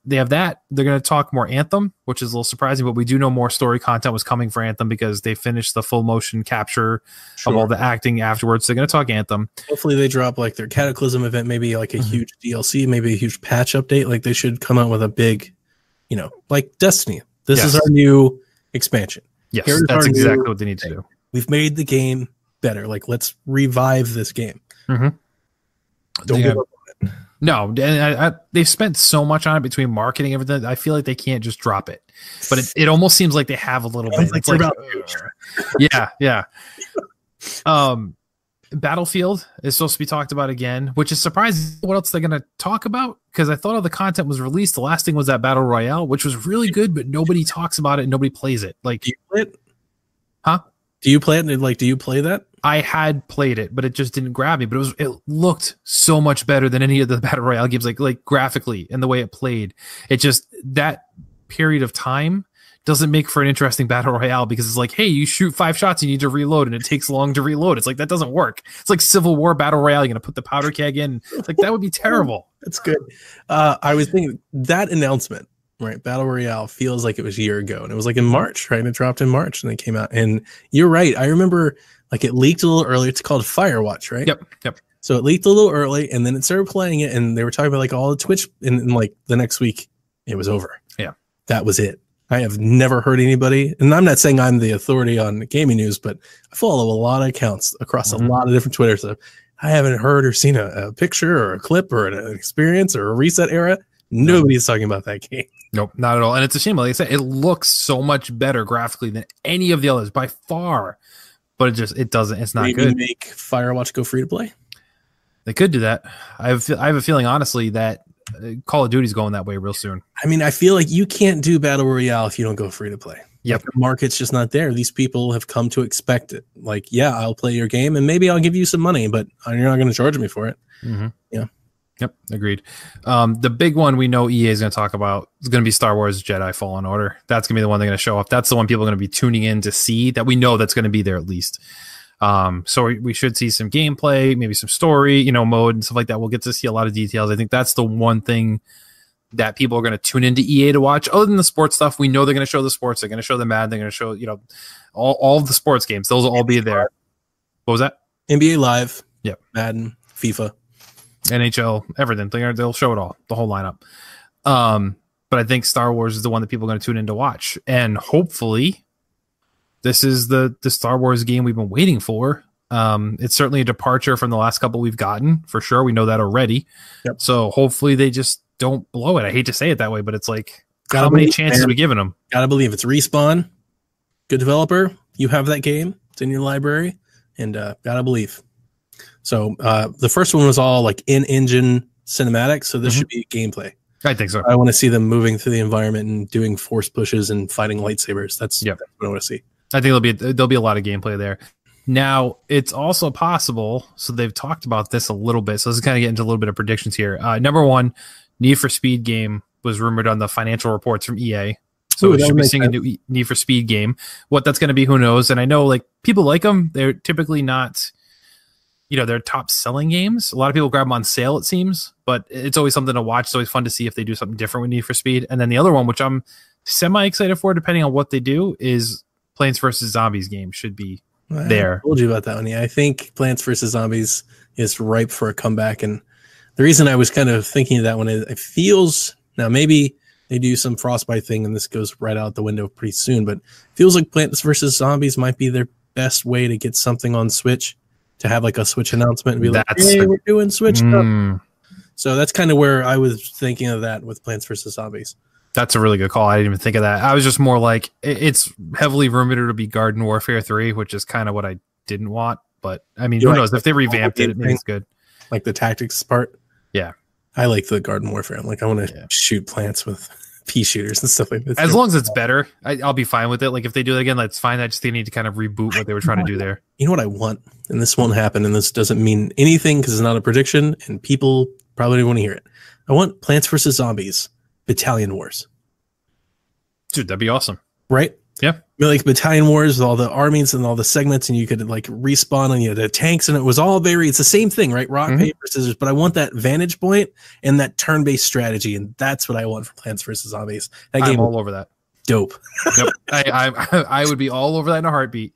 they have that. They're going to talk more Anthem, which is a little surprising, but we do know more story content was coming for Anthem because they finished the full motion capture of all the acting afterwards. So they're going to talk Anthem. Hopefully they drop like their Cataclysm event, maybe like a huge DLC, maybe a huge patch update. Like, they should come out with a big, like Destiny. This is our new expansion. Yes, that's exactly what they need to do. We've made the game better. Like, let's revive this game. Don't give up on it. No, and they've spent so much on it between marketing and everything. I feel like they can't just drop it. But it almost seems like they have a little bit. Like, yeah. Battlefield is supposed to be talked about again, which is surprising. What else they're going to talk about? Because I thought all the content was released. The last thing was that Battle Royale, which was really good, but nobody talks about it and nobody plays it. Like, do you play it? Huh? Do you play it? Like, do you play that? I had played it, but it just didn't grab me. But it looked so much better than any of the Battle Royale games, like graphically and the way it played. It just, that period of time doesn't make for an interesting Battle Royale, because it's like, hey, you shoot 5 shots, you need to reload, and it takes long to reload. It's like, that doesn't work. It's like Civil War Battle Royale. You're going to put the powder keg in. It's like, that would be terrible. That's good. I was thinking that announcement, right? Battle Royale feels like it was a year ago, and it was like in March, right? It dropped in March and they came out. And you're right. I remember, like, it leaked a little early. It's called Firewatch, right? Yep. So it leaked a little early, and then it started playing it, and they were talking about like all the Twitch, and like the next week it was over. Yeah. That was it. I have never heard anybody, and I'm not saying I'm the authority on gaming news, but I follow a lot of accounts across a lot of different Twitter stuff. I haven't heard or seen a picture or a clip or an experience or a reset era. Nobody's talking about that game. Nope, not at all. And it's a shame. Like I said, it looks so much better graphically than any of the others by far, but it doesn't. It's not Maybe good. Make Firewatch go free to play. They could do that. I have a feeling, honestly, that Call of Duty's going that way real soon. I mean, I feel like you can't do Battle Royale if you don't go free to play. Yep. Like, the market's just not there. These people have come to expect it. Like, yeah, I'll play your game and maybe I'll give you some money, but you're not going to charge me for it. Mm-hmm. Yeah. Yep. Agreed. The big one we know EA is going to talk about is going to be Star Wars Jedi Fallen Order. That's going to be the one they're going to show off. That's the one people are going to be tuning in to see, that we know that's going to be there at least. So we should see some gameplay, maybe some story, mode and stuff like that. We'll get to see a lot of details. I think that's the one thing that people are going to tune into EA to watch. Other than the sports stuff, we know they're going to show the sports. They're going to show the Madden. They're going to show, all of the sports games. Those will all be there. What was that? NBA Live. Yep. Madden, FIFA, NHL, everything. They'll show it all, the whole lineup. but I think Star Wars is the one that people are going to tune in to watch. And hopefully this is the Star Wars game we've been waiting for. It's certainly a departure from the last couple we've gotten, for sure. We know that already. Yep. So hopefully they just don't blow it. I hate to say it that way, but it's like, how many chances are we giving them? Gotta believe it's Respawn, good developer. You have that game. It's in your library, and gotta believe. So the first one was all like in-engine cinematic, so this should be gameplay. I think so. I want to see them moving through the environment and doing force pushes and fighting lightsabers. That's what I want to see. I think there'll be a lot of gameplay there. Now, it's also possible, so they've talked about this a little bit, so let's kind of get into a little bit of predictions here. Number one, Need for Speed game was rumored on the financial reports from EA. So we should be seeing a new Need for Speed game. What that's going to be, who knows? And I know like people like them. They're typically not, they're top selling games. A lot of people grab them on sale, it seems, but it's always something to watch. It's always fun to see if they do something different with Need for Speed. And then the other one, which I'm semi-excited for, depending on what they do, is Plants vs. Zombies game should be there. I told you about that one. Yeah, I think Plants vs. Zombies is ripe for a comeback. And the reason I was kind of thinking of that one is it feels, now maybe they do some Frostbite thing and this goes right out the window pretty soon, but it feels like Plants vs. Zombies might be their best way to get something on Switch, to have like a Switch announcement and be like, hey, we're doing Switch stuff. So that's kind of where I was thinking of that with Plants vs. Zombies. That's a really good call. I didn't even think of that. I was just more like, it's heavily rumored to be Garden Warfare 3, which is kind of what I didn't want. But I mean, who knows? If they revamped it, maybe it's good. Like the tactics part. Yeah. I like the Garden Warfare. Like I want to shoot plants with pea shooters and stuff like that. As long as it's better, I'll be fine with it. Like if they do it again, that's fine. I just think they need to kind of reboot what they were trying to do there. You know what I want? And this won't happen. And this doesn't mean anything because it's not a prediction and people probably don't want to hear it. I want Plants vs. Zombies Battalion Wars. Dude, that'd be awesome. Right? Yeah. Like Battalion Wars with all the armies and all the segments, and you could like respawn on the tanks, and it was all it's the same thing, right? Rock, paper, scissors. But I want that vantage point and that turn-based strategy, and that's what I want from Plants vs. Zombies. That game, I'm all over that. Dope. Yep. I would be all over that in a heartbeat.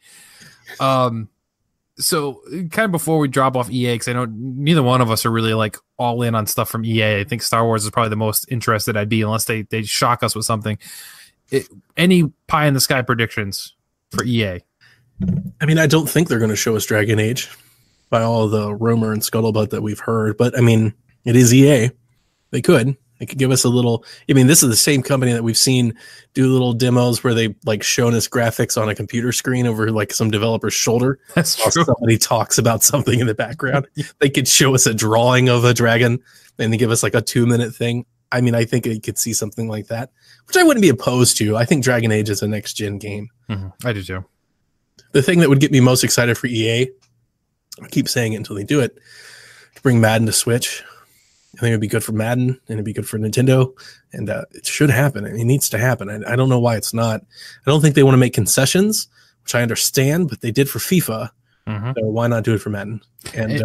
So kind of before we drop off EA, because I know neither one of us are really like all in on stuff from EA. I think Star Wars is probably the most interested I'd be, unless they shock us with something. Any pie in the sky predictions for EA? I mean, I don't think they're going to show us Dragon Age by all the rumor and scuttlebutt that we've heard, but I mean, it is EA. They could give us a little. I mean, this is the same company that we've seen do little demos where they like shown us graphics on a computer screen over like some developer's shoulder. That's true. Somebody talks about something in the background. They could show us a drawing of a dragon and they give us like a 2-minute thing. I mean, I think you could see something like that, which I wouldn't be opposed to. I think Dragon Age is a next-gen game. I do too. The thing that would get me most excited for EA, I keep saying it until they do it, to bring Madden to Switch. I think it would be good for Madden, and it'd be good for Nintendo, and it should happen. It needs to happen. I don't know why it's not. I don't think they want to make concessions, which I understand, but they did for FIFA, so why not do it for Madden? And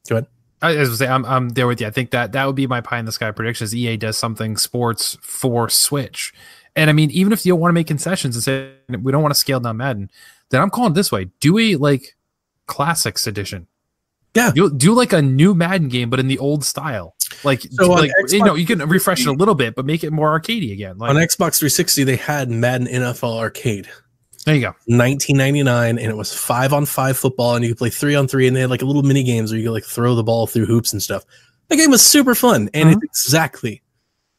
go ahead. I was say I'm there with you. I think that would be my pie in the sky prediction. Is EA does something sports for Switch, and I mean, even if you don't want to make concessions and say we don't want to scale down Madden, then I'm calling it this way: do a like Classics edition. Yeah, you'll do like a new Madden game, but in the old style. Like, so like Xbox, you can refresh it a little bit, but make it more arcadey again. Like, on Xbox 360, they had Madden NFL Arcade. There you go. $19.99, and it was 5-on-5 football, and you could play 3-on-3, and they had like a little mini games where you could like throw the ball through hoops and stuff. That game was super fun, and it's exactly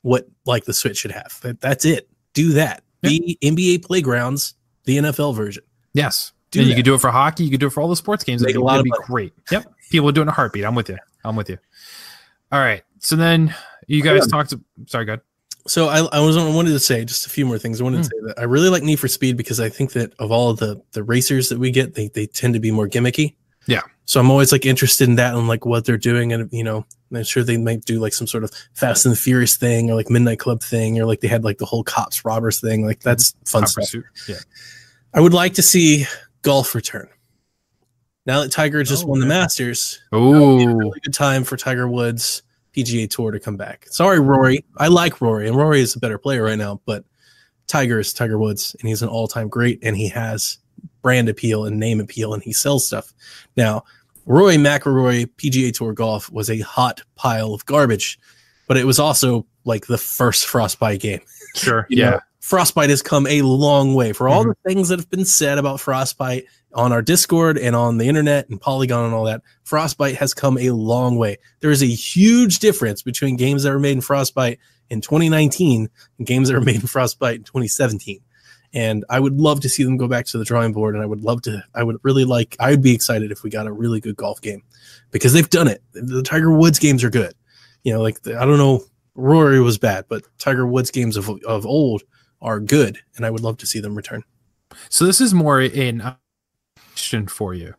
what like the Switch should have. That's it. Do that. Be NBA Playgrounds, the NFL version. Yes. And you could do it for hockey. You could do it for all the sports games. It'd be great. Yep. People are doing a heartbeat. I'm with you. All right. So then you guys talked. Sorry, go ahead. So I wanted to say just a few more things. I wanted to say that I really like Need for Speed because I think that of all the racers that we get, they tend to be more gimmicky. Yeah. So I'm always like interested in that and like what they're doing. And, I'm sure they might do like some sort of Fast and the Furious thing or like Midnight Club thing, or like they had like the whole cops robbers thing. Like that's fun stuff. Pursuit. Yeah. I would like to see golf return. Now that Tiger just won the Masters, it would be a really good time for Tiger Woods PGA Tour to come back. Sorry, Rory. I like Rory, and Rory is a better player right now, but Tiger is Tiger Woods, and he's an all-time great, and he has brand appeal and name appeal, and he sells stuff. Now, Rory McIlroy PGA Tour golf was a hot pile of garbage, but it was also like the first Frostbite game. Sure. You know, Frostbite has come a long way for all the things that have been said about Frostbite on our Discord and on the internet and Polygon and all that. Frostbite has come a long way. There is a huge difference between games that were made in Frostbite in 2019 and games that were made in Frostbite in 2017. And I would love to see them go back to the drawing board. And I would be excited if we got a really good golf game, because they've done it. The Tiger Woods games are good. You know, like I don't know, Rory was bad, but Tiger Woods games of old are good, and I would love to see them return. So this is more an question for you.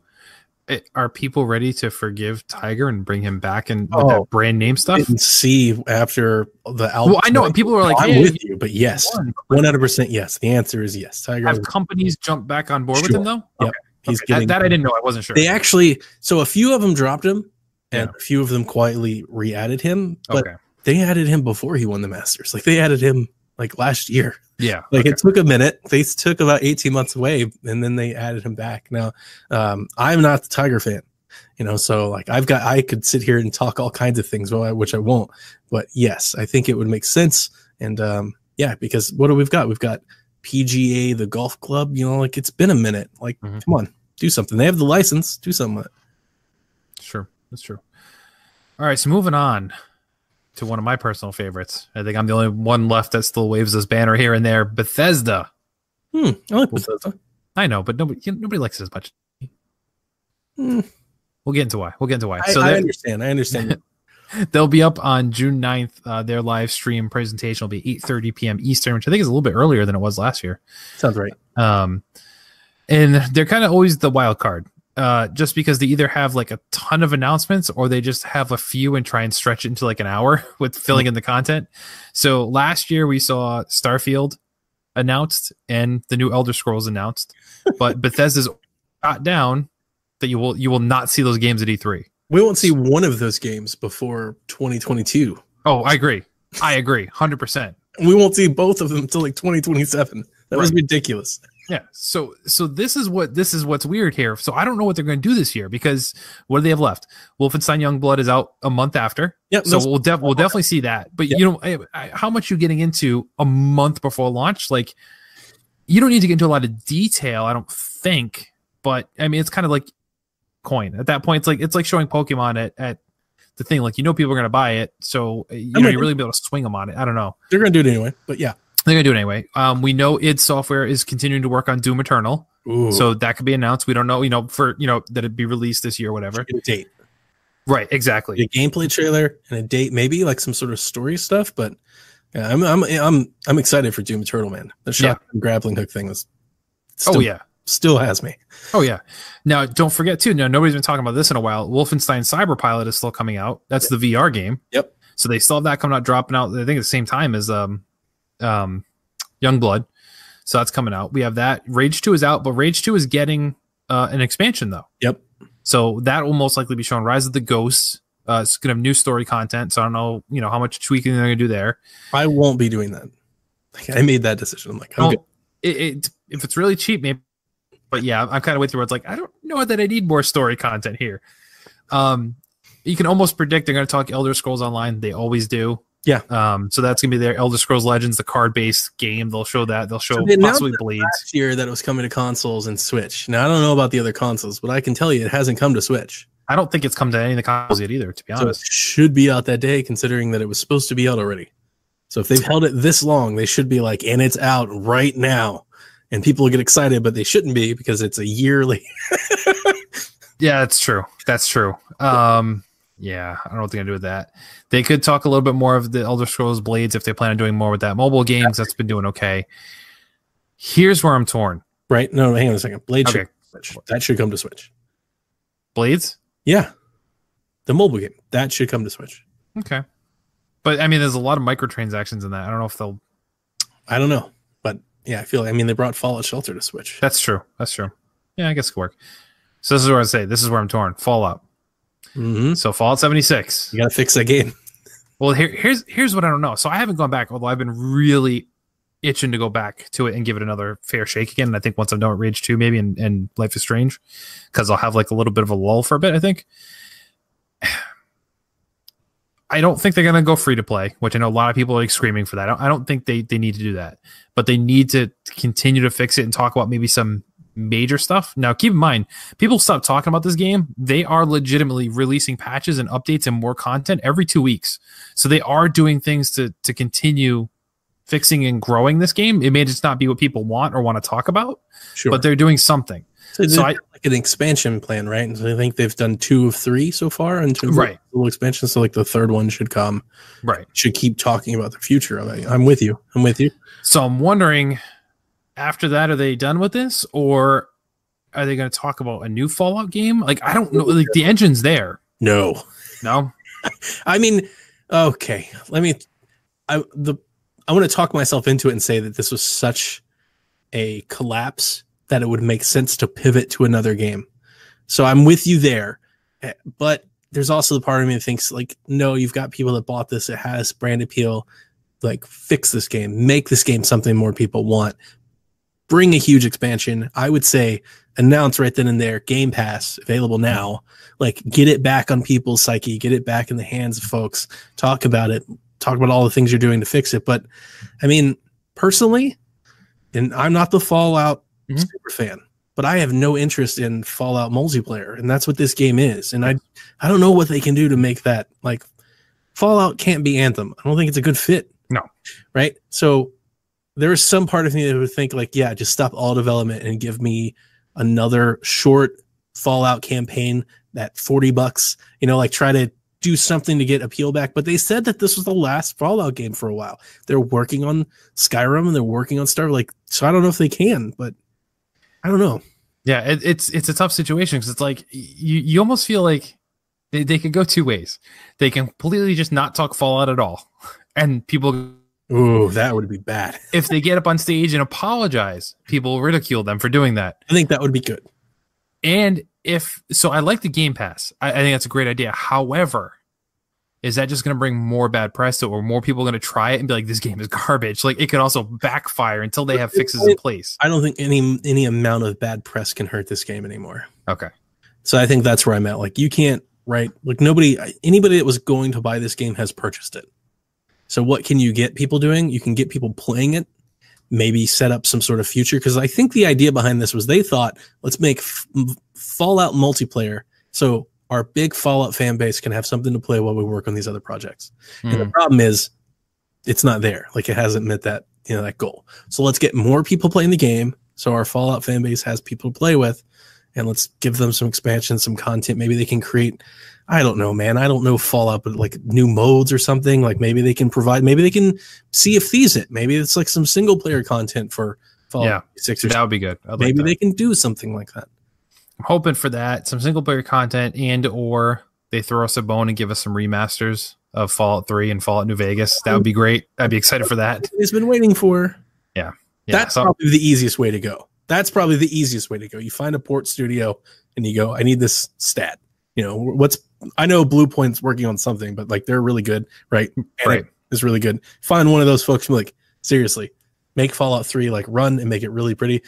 Are people ready to forgive Tiger and bring him back and with that brand name stuff? Didn't see after the album. Well, I know people are like, I'm with you, but yes, 100% yes. The answer is yes. Tiger. Have companies jumped back on board with him though? Yep. Okay. He's getting that I didn't know. I wasn't sure. They actually, so a few of them dropped him, and a few of them quietly re-added him, but they added him before he won the Masters. Like they added him like last year. Yeah. Like it took a minute. They took about 18 months away, and then they added him back. Now, I'm not the Tiger fan, you know, so like I could sit here and talk all kinds of things, which I won't. But yes, I think it would make sense. And because what do we've got? We've got PGA, the golf club, you know, like it's been a minute. Like, come on, do something. They have the license, do something. Sure. That's true. All right. So moving on to one of my personal favorites. I think I'm the only one left that still waves this banner here and there. Bethesda. I like Bethesda. I know, but nobody likes it as much. We'll get into why. I understand. They'll be up on June 9th. Their live stream presentation will be 8:30 p.m. Eastern, which I think is a little bit earlier than it was last year. Sounds right. And they're kind of always the wild card. Just because they either have like a ton of announcements or they just have a few and try and stretch it into like an hour with filling in the content. So last year we saw Starfield announced and the new Elder Scrolls announced, but Bethesda's got down that you will not see those games at E3. We won't see one of those games before 2022. Oh, I agree. 100%. We won't see both of them until like 2027. That was ridiculous. Yeah. So this is what's weird here. So I don't know what they're going to do this year, because what do they have left? Wolfenstein Youngblood is out a month after. Yep. So we'll definitely see that. But you know, how much you getting into a month before launch? Like, you don't need to get into a lot of detail, I don't think. But I mean, it's kind of like coin at that point. It's like showing Pokemon at the thing. Like, you know, people are going to buy it, so you really be able to swing them on it. I don't know. They're going to do it anyway. But yeah. They're going to do it anyway. We know id Software is continuing to work on Doom Eternal. Ooh. So that could be announced. We don't know, that it'd be released this year or whatever. A date. Right, exactly. A gameplay trailer and a date, maybe like some sort of story stuff, but yeah, I'm excited for Doom Eternal, man. The shotgun grappling hook thing was still has me. Oh yeah. Now don't forget too, nobody's been talking about this in a while. Wolfenstein Cyberpilot is still coming out. That's the VR game. Yep. So they still have that coming out, dropping out, I think at the same time as Youngblood. So that's coming out. We have that. Rage 2 is out, but Rage 2 is getting an expansion though. Yep. So that will most likely be shown. Rise of the Ghosts. It's gonna have new story content. So I don't know, how much tweaking they're gonna do there. I won't be doing that. Like, I made that decision. I'm like, I'm good. If it's really cheap, maybe. But yeah, I'm kind of with you where it's like, I don't know that I need more story content here. You can almost predict they're going to talk Elder Scrolls Online. They always do. Yeah. So that's going to be their Elder Scrolls Legends, the card-based game. They'll show that. They'll show possibly Blades. Last year that it was coming to consoles and Switch. Now, I don't know about the other consoles, but I can tell you it hasn't come to Switch. I don't think it's come to any of the consoles yet either, to be honest. So it should be out that day, considering that it was supposed to be out already. So if they've held it this long, they should be like, and it's out right now. And people will get excited, but they shouldn't be because it's a year late. Yeah, that's true. Yeah, I don't know what they're going to do with that. They could talk a little bit more of the Elder Scrolls Blades if they plan on doing more with that. Mobile games, that's been doing okay. Here's where I'm torn. Right? No, hang on a second. Blades should Switch. That should come to Switch. Blades? Yeah. The mobile game. That should come to Switch. Okay. But, I mean, there's a lot of microtransactions in that. I don't know if they'll... I don't know. But, yeah, they brought Fallout Shelter to Switch. That's true. Yeah, I guess it could work. So this is where I say, this is where I'm torn. Fallout. Mm-hmm. So Fallout 76. You got to fix that game. Well, here's what I don't know. So I haven't gone back, although I've been really itching to go back to it and give it another fair shake again. And I think once I'm done with Rage 2 maybe and Life is Strange, because I'll have like a little bit of a lull for a bit, I think. I don't think they're going to go free to play, which I know a lot of people are screaming for that. I don't think they need to do that, but they need to continue to fix it and talk about maybe some major stuff. Now, keep in mind, people stop talking about this game. They are legitimately releasing patches and updates and more content every 2 weeks. So they are doing things to continue fixing and growing this game. It may just not be what people want or want to talk about, but they're doing something. So like an expansion plan, right? And so I think they've done 2 of 3 so far in terms of little expansions. So like the third one should come. Right. Should keep talking about the future of it. I'm with you. So I'm wondering, after that, are they done with this, or are they going to talk about a new Fallout game? Like, I don't know. Like, the engine's there. No. I mean, okay. I want to talk myself into it and say that this was such a collapse that it would make sense to pivot to another game. So I'm with you there. But there's also the part of me that thinks, like, no, you've got people that bought this. It has brand appeal. Like, fix this game. Make this game something more people want. Bring a huge expansion. I would say announce right then and there, Game Pass available now. Like, get it back on people's psyche. Get it back in the hands of folks. Talk about it. Talk about all the things you're doing to fix it. But, I mean, personally, and I'm not the Fallout super fan, but I have no interest in Fallout multiplayer, and that's what this game is. And I don't know what they can do to make that, like, Fallout can't be Anthem. I don't think it's a good fit. No. Right? So there's some part of me that would think, like, yeah, just stop all development and give me another short Fallout campaign at $40, like try to do something to get appeal back. But they said that this was the last Fallout game for a while. They're working on Skyrim and they're working on Star. Like, so I don't know if they can, but I don't know. Yeah, it's a tough situation because it's like you almost feel like they could go 2 ways. They can completely just not talk Fallout at all, and people. Ooh, that would be bad. If they get up on stage and apologize, people will ridicule them for doing that. I think that would be good. And I like the Game Pass. I think that's a great idea. However, is that just going to bring more bad press to it, or more people going to try it and be like, this game is garbage? Like, it could also backfire until they have fixes in place. I don't think any amount of bad press can hurt this game anymore. Okay. So I think that's where I'm at. Like, you can't, right? Like, anybody that was going to buy this game has purchased it. So what can you get people doing? You can get people playing it, maybe set up some sort of future. Because I think the idea behind this was they thought, let's make Fallout multiplayer so our big Fallout fan base can have something to play while we work on these other projects. And the problem is it's not there. Like, it hasn't met that, that goal. So let's get more people playing the game so our Fallout fan base has people to play with, and let's give them some expansion, some content. Maybe they can create, I don't know, man. I don't know Fallout, but like new modes or something. Like, maybe they can Sea of Thieves it. Maybe it's like some single player content for Fallout 6 or that would be good. Maybe they can do something like that. I'm hoping for that, some single player content, and or they throw us a bone and give us some remasters of Fallout 3 and Fallout New Vegas. That would be great. I'd be excited for that. It's been waiting for. Yeah. That's probably the easiest way to go. You find a port studio and you go, I need this stat. I know Blue Point's working on something, but like, they're really good, right? Right. It's really good. Find one of those folks and be like, seriously, make Fallout 3 like run and make it really pretty.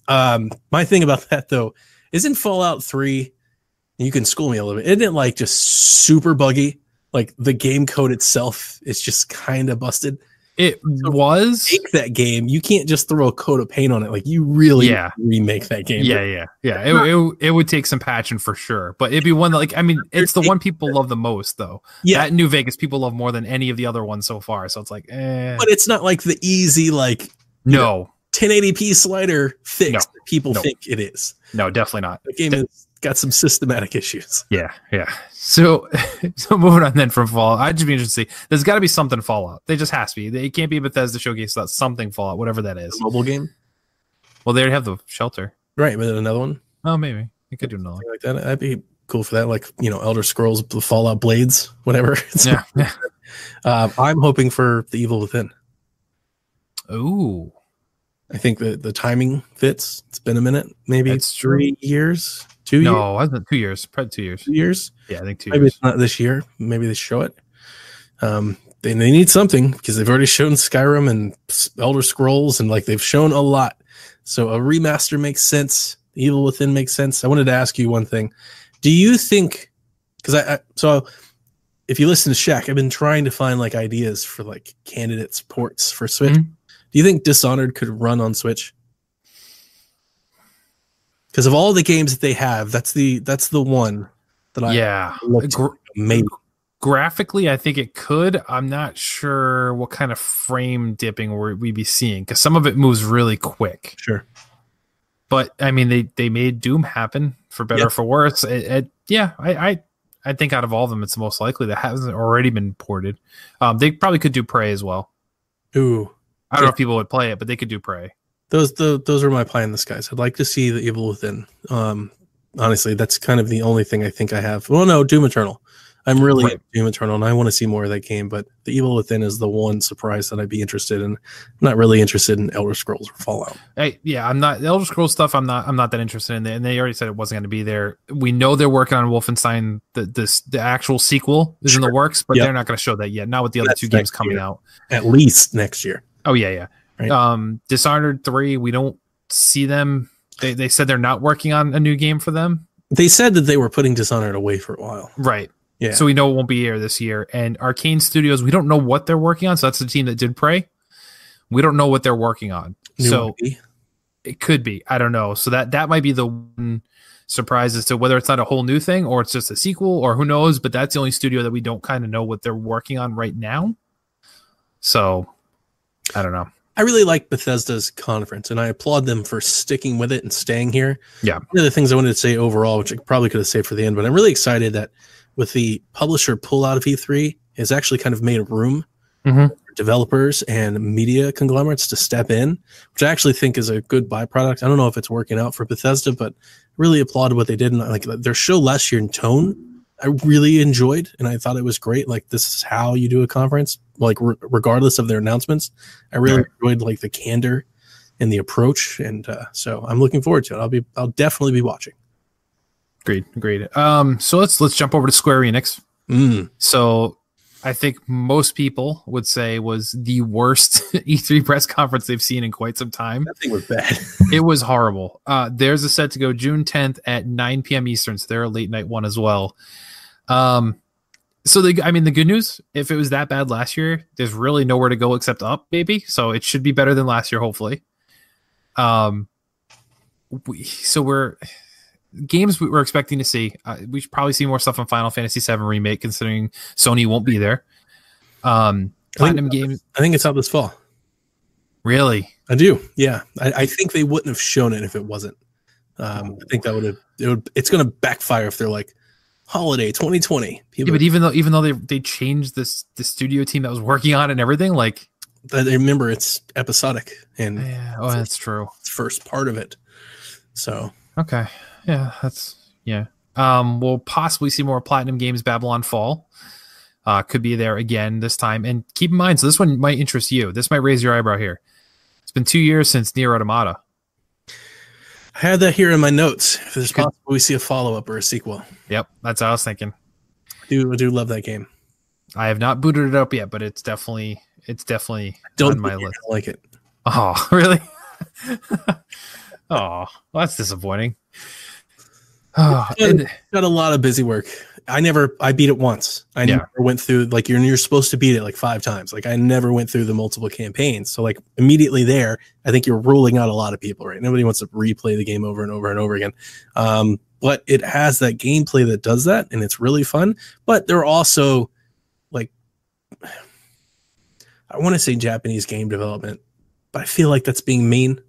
My thing about that though, isn't Fallout 3, you can school me a little bit, isn't it like just super buggy? Like, the game code itself is just kind of busted. It was. Make that game. You can't just throw a coat of paint on it. Like, you really remake that game. Yeah. It would take some patching for sure, but it'd be one that, like, I mean, it's the one people love the most though. Yeah. That New Vegas people love more than any of the other ones so far. So it's like, But it's not like the easy, like, 1080p slider fix that people think it is. No, definitely not. The game has got some systematic issues. Yeah. So moving on then from Fallout, I'd just be interested to see. There's got to be something Fallout. There just has to be. It can't be a Bethesda showcase without something Fallout, whatever that is. A mobile game? Well, they already have the shelter. Right, but another one? Oh, maybe. You could do another one. Like that. That'd be cool for that. Like, Elder Scrolls, the Fallout Blades, whatever. Yeah. I'm hoping for The Evil Within. Ooh. I think the timing fits. It's been a minute, maybe it's 3 years, 2 years. No, it wasn't 2 years. Probably 2 years. 2 years? Yeah, I think 2 maybe years. Maybe it's not this year. Maybe they show it. They need something because they've already shown Skyrim and Elder Scrolls, and like, they've shown a lot. So a remaster makes sense. Evil Within makes sense. I wanted to ask you one thing. Do you think? Because if you listen to Shaq, I've been trying to find like ideas for like candidate ports for Switch. Do you think Dishonored could run on Switch? Because of all the games that they have, that's the one that I looked maybe. Graphically, I think it could. I'm not sure what kind of frame dipping we'd be seeing, because some of it moves really quick. Sure. But I mean, they made Doom happen, for better or for worse. I think out of all of them, it's the most likely that hasn't already been ported. They probably could do Prey as well. Ooh, I don't know if people would play it, but they could do Prey. Those are my pie in the skies. I'd like to see the Evil Within. Honestly, that's kind of the only thing I think I have. Well, no, Doom Eternal. I'm really into Doom Eternal, and I want to see more of that game. But the Evil Within is the one surprise that I'd be interested in. I'm not really interested in Elder Scrolls or Fallout. I'm not. The Elder Scrolls stuff, I'm not that interested in. And they already said it wasn't going to be there. We know they're working on Wolfenstein. The actual sequel is in the works, but they're not going to show that yet. Not with the other two games coming out. At least next year. Oh yeah. Right. Dishonored 3, we don't see them. They said they're not working on a new game for them. They said that they were putting Dishonored away for a while. Right. Yeah. So we know it won't be here this year. And Arcane Studios, we don't know what they're working on. So that's the team that did Prey. We don't know what they're working on. It could be. I don't know. So that might be the one surprise as to whether it's not a whole new thing or it's just a sequel or who knows. But that's the only studio that we don't kind of know what they're working on right now. So I don't know. I really like Bethesda's conference, and I applaud them for sticking with it and staying here. Yeah. One of the things I wanted to say overall, which I probably could have saved for the end, but I'm really excited that with the publisher pull out of E3, has actually kind of made room for developers and media conglomerates to step in, which I actually think is a good byproduct. I don't know if it's working out for Bethesda, but really applauded what they did. And like their show last year in Tone, I really enjoyed, and I thought it was great. Like, this is how you do a conference, like regardless of their announcements. I really enjoyed like the candor and the approach, and so I'm looking forward to it. I'll definitely be watching. Agreed. So let's jump over to Square Enix. So I think most people would say was the worst E3 press conference they've seen in quite some time. That thing was bad. It was horrible. There's a set to go June 10th at 9 p.m. Eastern, so they're a late night one as well. So the good news, if it was that bad last year, there's really nowhere to go except up, baby. So it should be better than last year, hopefully. Games we're expecting to see. We should probably see more stuff on Final Fantasy VII Remake, considering Sony won't be there. Platinum Games. I think it's out this fall. Really? I do. Yeah. I think they wouldn't have shown it if it wasn't. I think it's going to backfire if they're like holiday 2020. But even though they changed the studio team that was working on it and everything, like, remember it's episodic and that's true. It's first part of it. So okay. We'll possibly see more Platinum Games Babylon Fall. Could be there again this time. And keep in mind, so this one might interest you. This might raise your eyebrow here. It's been 2 years since Nier Automata. I had that here in my notes. If it's possible we see a follow-up or a sequel. Yep, that's what I was thinking. I do love that game. I have not booted it up yet, but it's definitely on my list. I like it. Oh, really? Oh, well, that's disappointing. Oh, got a lot of busy work. I beat it once. I never went through, like, you're supposed to beat it like 5 times. Like, I never went through the multiple campaigns. So like immediately there, I think you're ruling out a lot of people, right? Nobody wants to replay the game over and over and over again. But it has that gameplay that does that, and it's really fun. But there are also, like, I want to say Japanese game development, but I feel like that's being mean.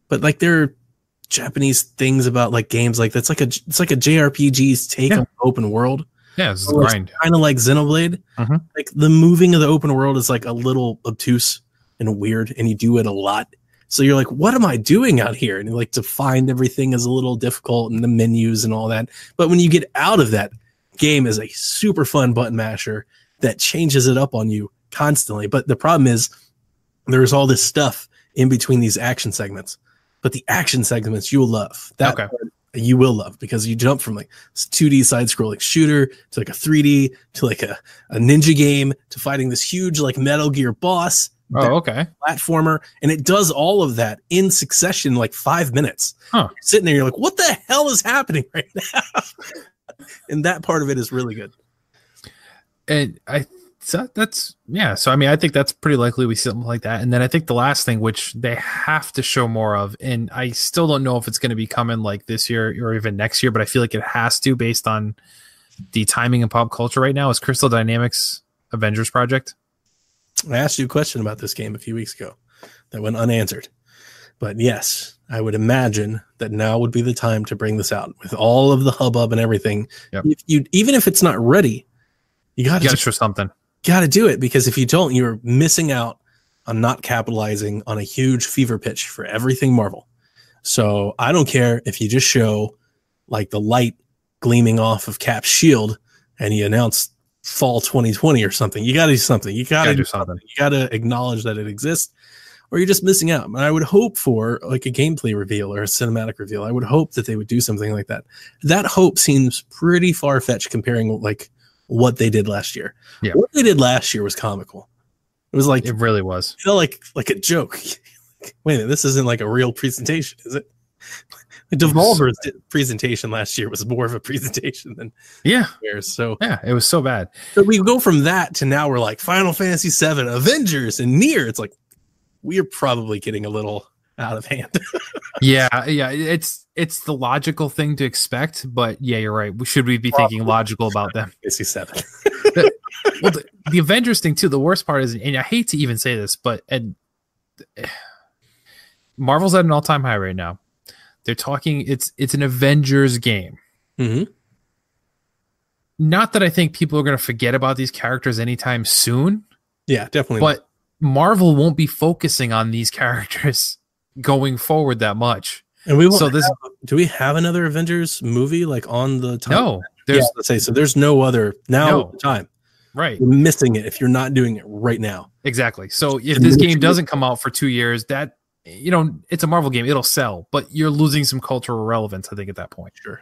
But like, there are Japanese things about like games like that's it's like a JRPG's take on open world. Yeah, it's grind. Kind of like Xenoblade. Like the moving of the open world is like a little obtuse and weird, and you do it a lot. So you're like, what am I doing out here? And like to find everything is a little difficult, and the menus and all that. But when you get out of that, game is a super fun button masher that changes it up on you constantly. But the problem is there's all this stuff in between these action segments. But the action segments you will love. That part you will love, because you jump from like 2D side-scrolling shooter to like a 3D to like a ninja game to fighting this huge like Metal Gear boss. Platformer, and it does all of that in succession, like 5 minutes. You're sitting there, you're like, what the hell is happening right now? And that part of it is really good. And that's So I mean, I think that's pretty likely we see something like that. And then I think the last thing, which they have to show more of, and I still don't know if it's going to be coming like this year or even next year, but I feel like it has to based on the timing and pop culture right now, is Crystal Dynamics Avengers Project. I asked you a question about this game a few weeks ago that went unanswered. But yes, I would imagine that now would be the time to bring this out with all of the hubbub and everything. Yep. Even if it's not ready, you got to show something. Got to do it, because if you don't, you're missing out on not capitalizing on a huge fever pitch for everything Marvel. So I don't care if you just show like the light gleaming off of Cap's shield and you announce fall 2020 or something. You got to do something. You got to do something. You got to acknowledge that it exists, or you're just missing out. And I would hope for like a gameplay reveal or a cinematic reveal. I would hope that they would do something like that. That hope seems pretty far-fetched comparing like what they did last year. Yeah. What they did last year was comical. It was like, it really was. It felt like a joke. Wait a minute, this isn't like a real presentation, is it? Devolver's presentation last year was more of a presentation than theirs. So yeah, it was so bad. So we go from that to now we're like Final Fantasy VII, Avengers, and Nier. It's like we are probably getting a little out of hand. yeah. It's the logical thing to expect, but yeah, you're right. Should we be thinking logical about them? Fantasy 7. Well, the Avengers thing too. The worst part is, and I hate to even say this, but Marvel's at an all-time high right now. They're talking. It's an Avengers game. Mm-hmm. Not that I think people are going to forget about these characters anytime soon. Yeah, definitely. But Marvel won't be focusing on these characters going forward that much. And do we have another Avengers movie like on the time? No, let's say so. There's no other time. Right, you're missing it if you're not doing it right now. Exactly. So if this game doesn't come out for 2 years, that it's a Marvel game, it'll sell, but you're losing some cultural relevance, I think, at that point. Sure.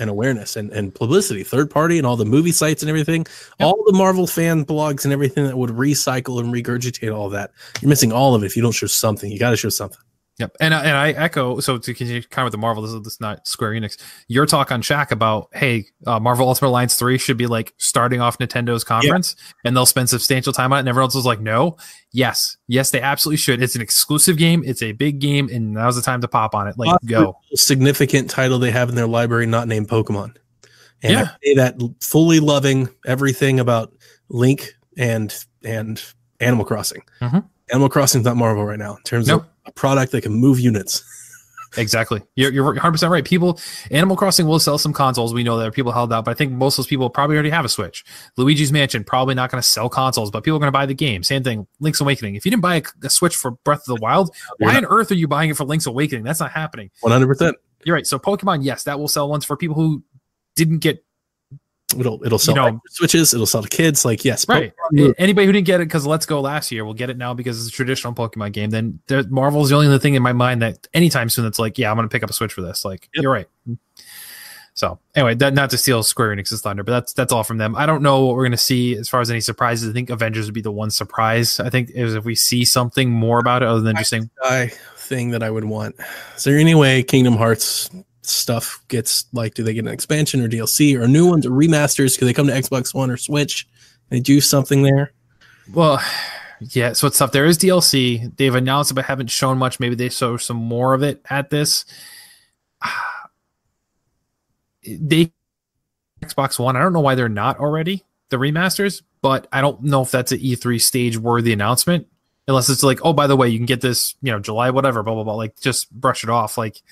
And awareness and publicity, third party, and all the movie sites and everything, all the Marvel fan blogs and everything that would recycle and regurgitate all of that. You're missing all of it if you don't show something. You got to show something. Yep. And I echo, so to continue kind of with the Marvel, this is not Square Enix, your talk on Shaq about, hey, Marvel Ultimate Alliance 3 should be like starting off Nintendo's conference and they'll spend substantial time on it. And everyone else was like, no. Yes, they absolutely should. It's an exclusive game. It's a big game. And now's the time to pop on it. Like, go. Significant title they have in their library, not named Pokemon. And I say that fully loving everything about Link and Animal Crossing. Mm-hmm. Animal Crossing's not Marvel right now in terms of a product that can move units. Exactly. You're 100% right. Animal Crossing will sell some consoles. We know that people held out, but I think most of those people probably already have a Switch. Luigi's Mansion, probably not going to sell consoles, but people are going to buy the game. Same thing, Link's Awakening. If you didn't buy a Switch for Breath of the Wild, why on earth are you buying it for Link's Awakening? That's not happening. 100%. You're right. So Pokemon, yes, that will sell ones for people who didn't get. It'll sell Switches. It'll sell to kids. Like, yes, right. Anybody who didn't get it because Let's Go last year will get it now because it's a traditional Pokemon game. Then Marvel's the only other thing in my mind that anytime soon that's like, yeah, I'm going to pick up a Switch for this. Like, you're right. So anyway, not to steal Square Enix's thunder, but that's all from them. I don't know what we're going to see as far as any surprises. I think Avengers would be the one surprise. I think is if we see something more about it other than just saying thing that I would want. Is there any way Kingdom Hearts stuff gets, like, do they get an expansion or DLC or new ones or remasters? Could they come to Xbox One or Switch and do something there? Well, yeah, so it's tough. There is DLC. They've announced it but haven't shown much. Maybe they show some more of it at this. They Xbox One, I don't know why they're not already the remasters, but I don't know if that's an E3 stage worthy announcement, unless it's like, oh, by the way, you can get this, July, whatever, blah, blah, blah. Like, just brush it off. Like,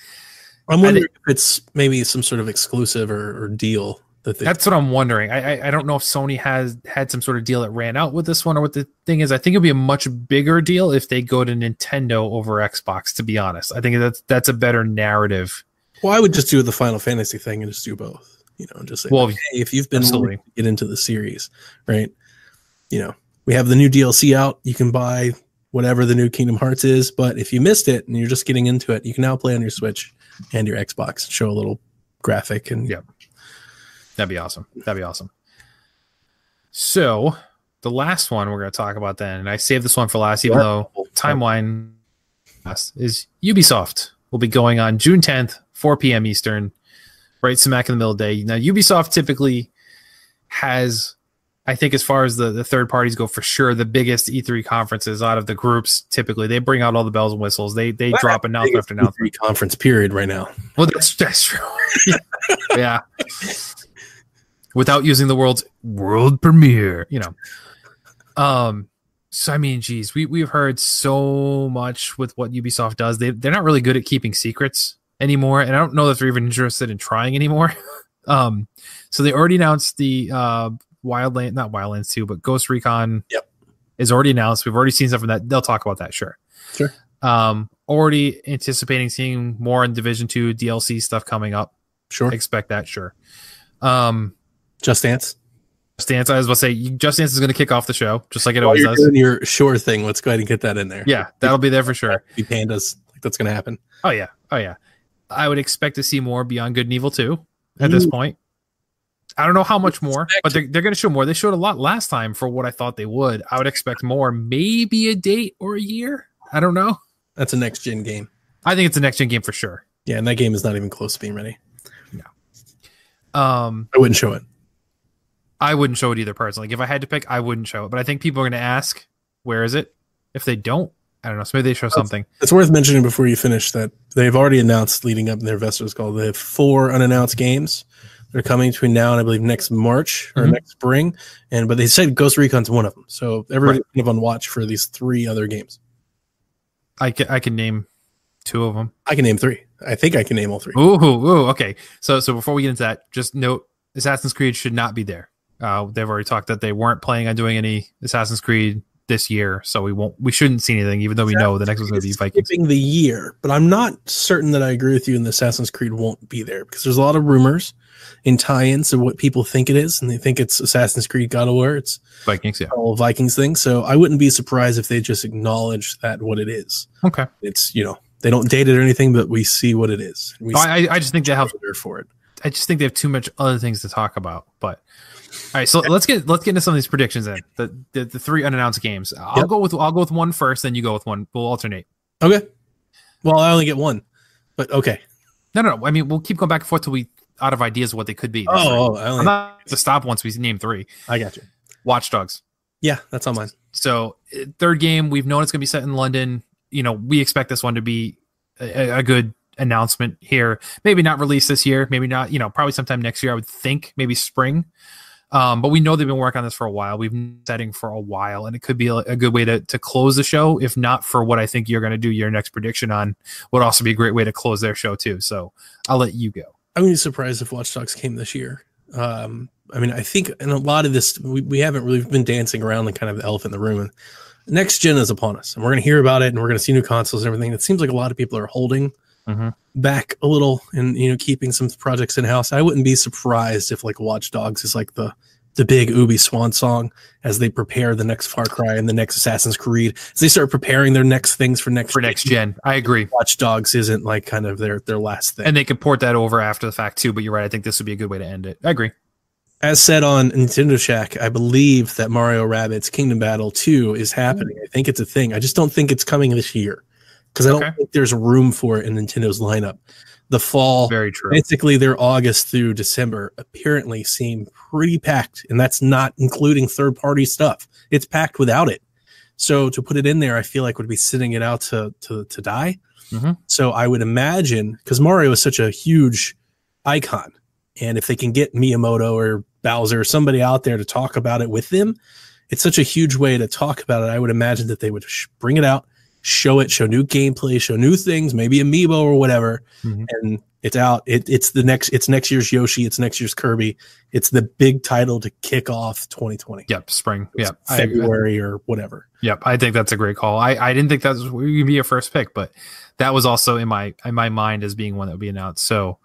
I'm wondering if it's maybe some sort of exclusive or deal. That's what I'm wondering. I don't know if Sony has had some sort of deal that ran out with this one or what the thing is. I think it'd be a much bigger deal if they go to Nintendo over Xbox, to be honest. I think that's a better narrative. Well, I would just do the Final Fantasy thing and just do both. Just say, hey, if you've been wanting to get into the series, right? We have the new DLC out. You can buy whatever the new Kingdom Hearts is, but if you missed it and you're just getting into it, you can now play on your Switch and your Xbox, show a little graphic, and that'd be awesome. So the last one we're going to talk about then, and I saved this one for last, even though timeline is Ubisoft will be going on June 10th, 4 p.m. Eastern, right smack in the middle of the day. Now, Ubisoft typically has I think as far as the third parties go, for sure, the biggest E3 conferences out of the groups, typically they bring out all the bells and whistles. They drop announcement after announcement. E3 conference period right now. Well, that's true. Yeah. Without using the world premiere, So I mean, geez, we've heard so much with what Ubisoft does. They're not really good at keeping secrets anymore, and I don't know if they're even interested in trying anymore. So they already announced the not Wildlands 2, but Ghost Recon is already announced. We've already seen stuff from that. They'll talk about that, sure. Already anticipating seeing more in Division 2 DLC stuff coming up. Sure. Expect that, sure. Just Dance. Just Dance, I was about to say, Just Dance is going to kick off the show, just like it always does. Doing your sure thing, let's go ahead and get that in there. Yeah, that'll be there for sure. Be pandas, like that's going to happen. Oh yeah. I would expect to see more Beyond Good and Evil 2 at this point. I don't know how much more, but they're going to show more. They showed a lot last time for what I thought they would. I would expect more, maybe a date or a year. I don't know. That's a next-gen game. I think it's a next-gen game for sure. Yeah, and that game is not even close to being ready. No. I wouldn't show it. I wouldn't show it either, personally. Like, if I had to pick, I wouldn't show it. But I think people are going to ask, where is it? If they don't, I don't know. So maybe they show something. It's worth mentioning before you finish that they've already announced, leading up in their investors call, they have 4 unannounced games. They're coming between now and I believe next March or next spring. But they said Ghost Recon's one of them. So everybody's kind of on watch for these 3 other games. I can name 2 of them. I can name 3. I think I can name all 3. Ooh, okay. So before we get into that, just note Assassin's Creed should not be there. They've already talked that they weren't planning on doing any Assassin's Creed this year, so we shouldn't see anything, even though we know the next one's going to be Vikings. Skipping the year, but I'm not certain that I agree with you in the Assassin's Creed won't be there, because there's a lot of rumors and tie-ins of what people think it is, and they think it's Assassin's Creed God of War. It's Vikings, yeah. All Vikings thing, so I wouldn't be surprised if they just acknowledge that what it is. Okay. It's, they don't date it or anything, but we see what it is. I just think they have for it. I just think they have too much other things to talk about, but all right, so let's get into some of these predictions then. The 3 unannounced games. I'll go with one first, then you go with one. We'll alternate. Okay. Well, I only get one, but okay. No. I mean, we'll keep going back and forth till we out of ideas of what they could be. I'm not to stop once we name 3. I got you. Watch Dogs. Yeah, that's on mine. So 3rd game, we've known it's going to be set in London. We expect this one to be a good announcement here. Maybe not released this year. Maybe not. Probably sometime next year. I would think maybe spring. But we know they've been working on this for a while. We've been setting for a while, and it could be a good way to close the show. If not for what I think you're going to do your next prediction on, would also be a great way to close their show too. So I'll let you go. I wouldn't be surprised if Watch Dogs came this year. I think in a lot of this, we haven't really been dancing around the kind of the elephant in the room. Next gen is upon us, and we're going to hear about it, and we're going to see new consoles and everything. It seems like a lot of people are holding back a little and keeping some projects in house. I wouldn't be surprised if like Watch Dogs is like the big Ubi swan song as they prepare the next Far Cry and the next Assassin's Creed, as they start preparing their next things for next gen. I agree. Watch Dogs isn't like kind of their last thing, and they could port that over after the fact too. But you're right. I think this would be a good way to end it. I agree. As said on Nintendo Shack, I believe that Mario Rabbids Kingdom Battle 2 is happening. I think it's a thing. I just don't think it's coming this year, because I don't think there's room for it in Nintendo's lineup. The fall, very true. Basically, their August through December apparently seem pretty packed, and that's not including third-party stuff. It's packed without it. So to put it in there, I feel like would be sitting it out to die. So I would imagine, because Mario is such a huge icon, and if they can get Miyamoto or Bowser or somebody out there to talk about it with them, it's such a huge way to talk about it. I would imagine that they would bring it out, show new gameplay, show new things, maybe Amiibo or whatever, and it's out. It's next year's Yoshi, it's next year's Kirby. It's the big title to kick off 2020. Yep, spring. Yep, February or whatever. Yep, I think that's a great call. I didn't think that was going to be your first pick, but that was also in my mind as being one that would be announced. So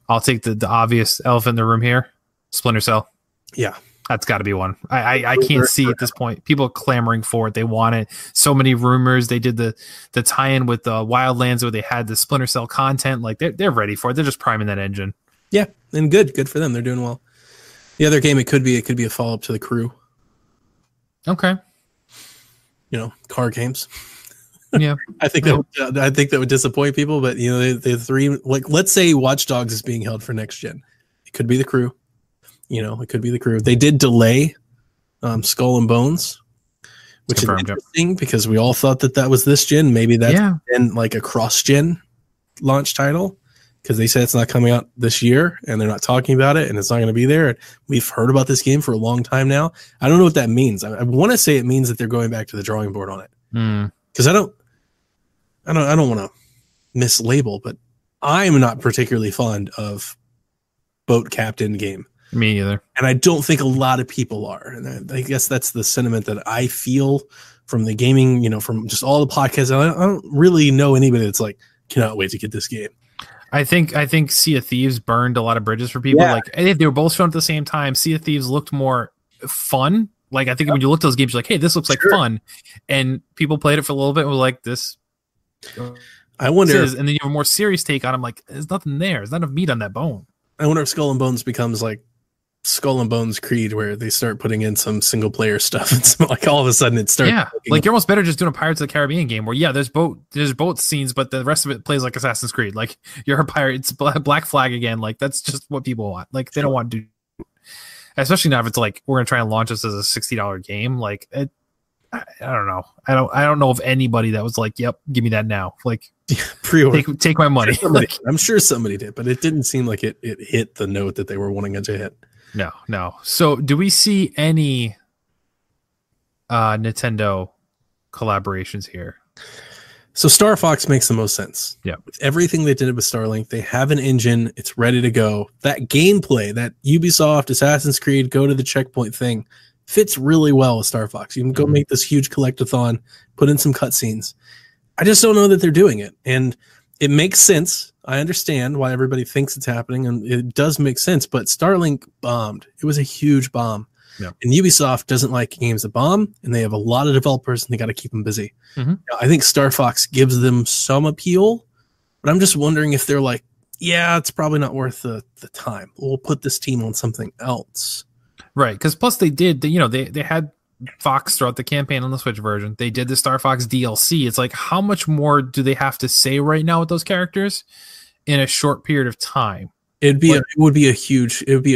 I'll take the obvious elephant in the room here, Splinter Cell. Yeah. That's got to be one. I can't see at this point. People are clamoring for it. They want it. So many rumors. They did the tie-in with Wildlands where they had the Splinter Cell content. Like they're ready for it. They're just priming that engine. Yeah, and good for them. They're doing well. The other game it could be a follow-up to The Crew. Okay. Car games. Yeah, I think that would disappoint people. But the 3, like, let's say Watch Dogs is being held for next gen. It could be The Crew. It could be The Crew. They did delay Skull and Bones, which Confirmed, is interesting because we all thought that was this gen. Maybe that's been like a cross-gen launch title because they said it's not coming out this year and they're not talking about it and it's not going to be there. We've heard about this game for a long time now. I don't know what that means. I want to say it means that they're going back to the drawing board on it because I don't want to mislabel, but I'm not particularly fond of boat captain game. Me either. And I don't think a lot of people are. And I guess that's the sentiment that I feel from the gaming, from just all the podcasts. I don't really know anybody that's like, cannot wait to get this game. I think Sea of Thieves burned a lot of bridges for people. Like if they were both shown at the same time, Sea of Thieves looked more fun. Like I think when you look at those games, you're like, hey, this looks like fun. And people played it for a little bit and were like, this. I wonder. And then you have a more serious take on it. I'm like, there's nothing there. There's not enough meat on that bone. I wonder if Skull and Bones becomes like Skull and Bones Creed, where they start putting in some single player stuff. It's like all of a sudden it starts. Yeah, like you're almost better just doing a Pirates of the Caribbean game where there's boat scenes, but the rest of it plays like Assassin's Creed. Like you're a pirate, it's Black Flag again. Like that's just what people want. Like they don't want to do, especially now if it's like we're gonna try and launch this as a $60 game. Like I don't know. I don't know of anybody that was like, yep, give me that now. Like pre-order, take my money. I'm sure somebody did, but it didn't seem like it hit the note that they were wanting it to hit. No. So do we see any Nintendo collaborations here? So Star Fox makes the most sense. Yeah. With everything they did with Starlink, they have an engine. It's ready to go. That gameplay, that Ubisoft, Assassin's Creed, go to the checkpoint thing fits really well with Star Fox. You can go make this huge collectathon, put in some cutscenes. I just don't know that they're doing it. And it makes sense. I understand why everybody thinks it's happening, and it does make sense, but Starlink bombed. It was a huge bomb. Yeah. And Ubisoft doesn't like games that bomb, and they have a lot of developers, and they got to keep them busy. I think Star Fox gives them some appeal, but I'm just wondering if they're like, yeah, it's probably not worth the time. We'll put this team on something else. Right, because plus they did, they had Fox throughout the campaign on the Switch version. They did the Star Fox DLC. It's like, how much more do they have to say right now with those characters in a short period of time? It would be a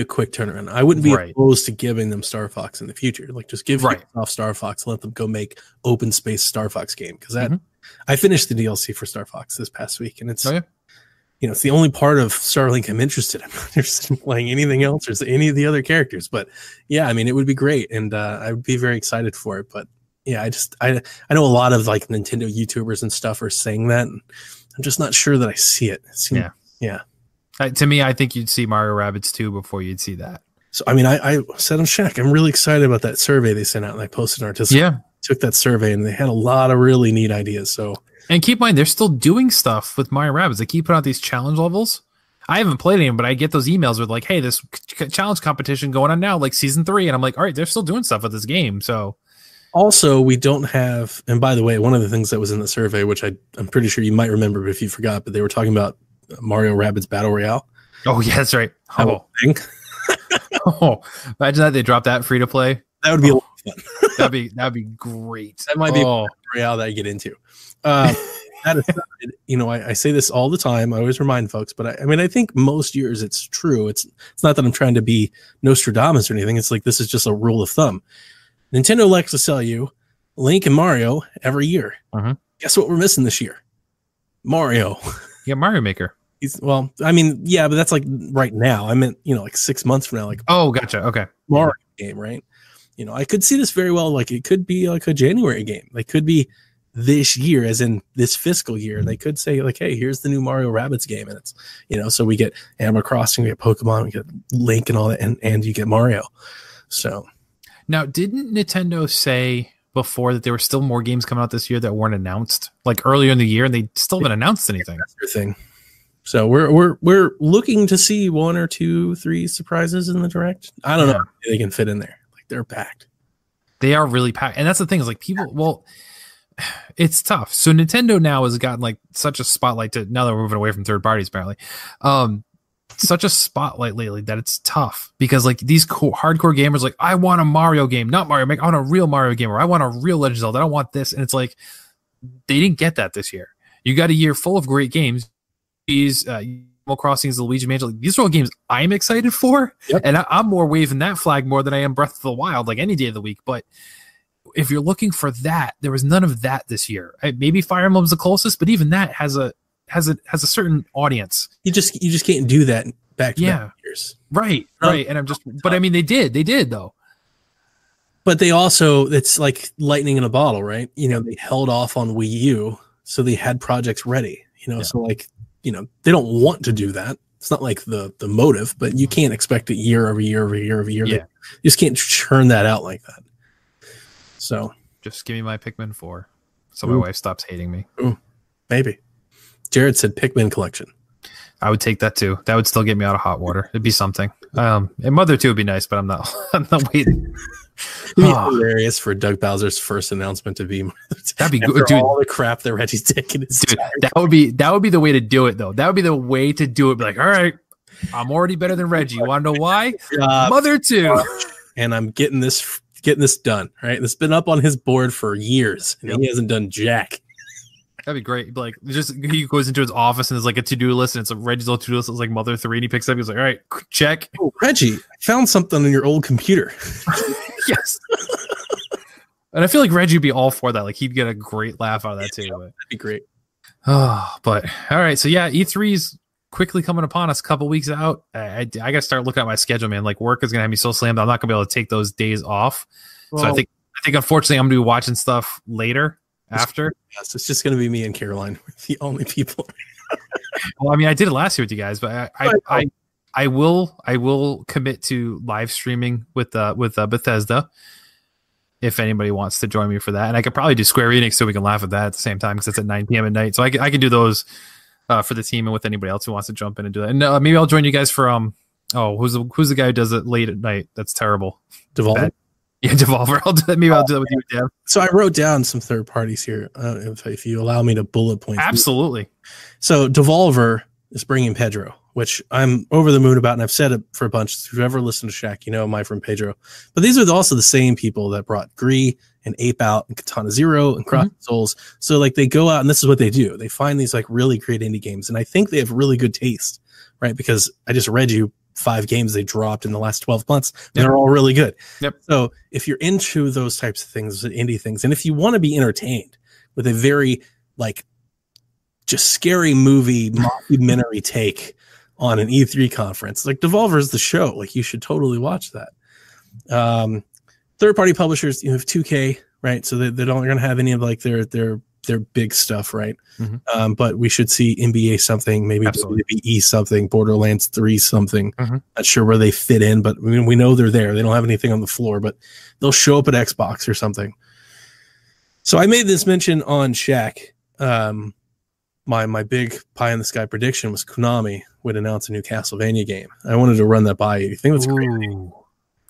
quick turnaround. I wouldn't be opposed to giving them Star Fox in the future. Like just give off Star Fox, let them go make open space Star Fox game. Because I finished the DLC for Star Fox this past week, and it's it's the only part of Starlink I'm interested in. I'm not interested in playing anything else or any of the other characters. But yeah, I mean, it would be great, and I would be very excited for it. But yeah, I know a lot of like Nintendo YouTubers and stuff are saying that, and I'm just not sure that I see it. To me, I think you'd see Mario Rabbids 2 before you'd see that. So I mean, I said on Shaq, I'm really excited about that survey they sent out, and I posted an article. Yeah, took that survey, and they had a lot of really neat ideas. So. And keep in mind, they're still doing stuff with Mario Rabbids. They keep putting out these challenge levels. I haven't played any, but I get those emails with like, hey, this challenge competition going on now, like season 3. And I'm like, all right, they're still doing stuff with this game. So also, we don't have, and by the way, one of the things that was in the survey, which I'm pretty sure you might remember, but if you forgot, but they were talking about Mario Rabbids Battle Royale. Oh, yeah, that's right. Imagine that they dropped that free to play. That would be a lot of fun. that'd be great. That might be a Battle Royale that I get into. That aside, I say this all the time. I always remind folks, but I think most years it's true. It's not that I'm trying to be Nostradamus or anything. It's like this is just a rule of thumb. Nintendo likes to sell you Link and Mario every year. Guess what we're missing this year? Mario. Yeah, Mario Maker. But that's like right now. I meant like 6 months from now. Like gotcha. Okay, Mario game, right? I could see this very well. Like it could be like a January game. Like could be this year, as in this fiscal year. They could say like, hey, here's the new Mario Rabbids game, and it's so we get Animal Crossing, we get Pokemon, we get Link and all that, and you get Mario. So now, didn't Nintendo say before that there were still more games coming out this year that weren't announced, like earlier in the year, and they still haven't announced anything? That's their thing. So we're looking to see 1 or 2, 3 surprises in the direct. I don't know if they can fit in there. Like they're packed. They are really packed, and that's the thing is like people. Well, it's tough. So Nintendo now has gotten like such a spotlight to now that we're moving away from third parties, apparently. Such a spotlight lately that it's tough because like these hardcore gamers, like I want a Mario game, not Mario Maker. I want a real Mario game, or I want a real Legend of Zelda. I don't want this, and it's like they didn't get that this year. You got a year full of great games. Animal Crossing, the Luigi Mansion. Like, these are all games I'm excited for, and I'm more waving that flag more than I am Breath of the Wild, like any day of the week. But if you're looking for that, there was none of that this year. Maybe Fire Emblem's the closest, but even that has a certain audience. You just can't do that back to back years. Right. And but I mean, they did though. But they also, it's like lightning in a bottle, right? You know, they held off on Wii U, so they had projects ready. You know, so like, you know, they don't want to do that. It's not like the motive, but you can't expect it year over year over year over year. Yeah. You just can't churn that out like that. So just give me my Pikmin 4, so my wife stops hating me. Ooh, maybe. Jared said Pikmin collection. I would take that too. That would still get me out of hot water. It'd be something. And Mother 2 would be nice, but I'm not waiting. It'd be hilarious for Doug Bowser's first announcement to be. That'd be good, dude. All the crap that Reggie's taking, dude. That would be the way to do it, though. That would be the way to do it. Be like, all right, I'm already better than Reggie. You want to know why? Mother 2, and I'm getting this done. Right, it's been up on his board for years, and he hasn't done jack. That'd be great. Like, just he goes into his office and there's like a to-do list, and it's like Reggie's old to-do list. It's like Mother 3, and he picks up. He's like, all right, check. Oh, Reggie, I found something on your old computer. Yes. And I feel like Reggie would be all for that. Like, he'd get a great laugh out of that too. But. That'd be great. Oh, but all right. So yeah, E3's quickly coming upon us, a couple weeks out. I got to start looking at my schedule, man. Like, work is gonna have me so slammed, I'm not gonna be able to take those days off. Well, so I think unfortunately I'm gonna be watching stuff later. After, yes, it's just going to be me and Caroline, the only people. Well, I mean, I did it last year with you guys, but I will commit to live streaming with Bethesda if anybody wants to join me for that, and I could probably do Square Enix so we can laugh at that at the same time because it's at 9 p.m. at night. So I can do those for the team and with anybody else who wants to jump in and do that. And maybe I'll join you guys for who's the guy who does it late at night? That's terrible. Devolver. Yeah, Devolver. I'll do that. Maybe I'll do that with you, Dev. So I wrote down some third parties here, if you allow me to bullet point. Absolutely. So Devolver is bringing Pedro, which I'm over the moon about, and I've said it for a bunch. If you've ever listened to Shaq, you know my friend Pedro. But these are also the same people that brought Gree and Ape Out and Katana Zero and Cross Souls. So like they go out and this is what they do. They find these like really great indie games, and I think they have really good taste, right? Because I just read you 5 games they dropped in the last 12 months. They're all really good. Yep. So if you're into those types of things, indie things, and if you want to be entertained with a very like just scary movie mockumentary take on an E3 conference, like Devolver is the show. Like you should totally watch that. Third party publishers, you have 2K, right? So they're not going to have any of like their big stuff, right? But we should see NBA something, maybe WWE something, Borderlands 3 something. Not sure where they fit in, but we know they're there. They don't have anything on the floor, but they'll show up at Xbox or something. So I made this mention on Shaq. My big pie in the sky prediction was Konami would announce a new Castlevania game. I wanted to run that by you. You think that's crazy?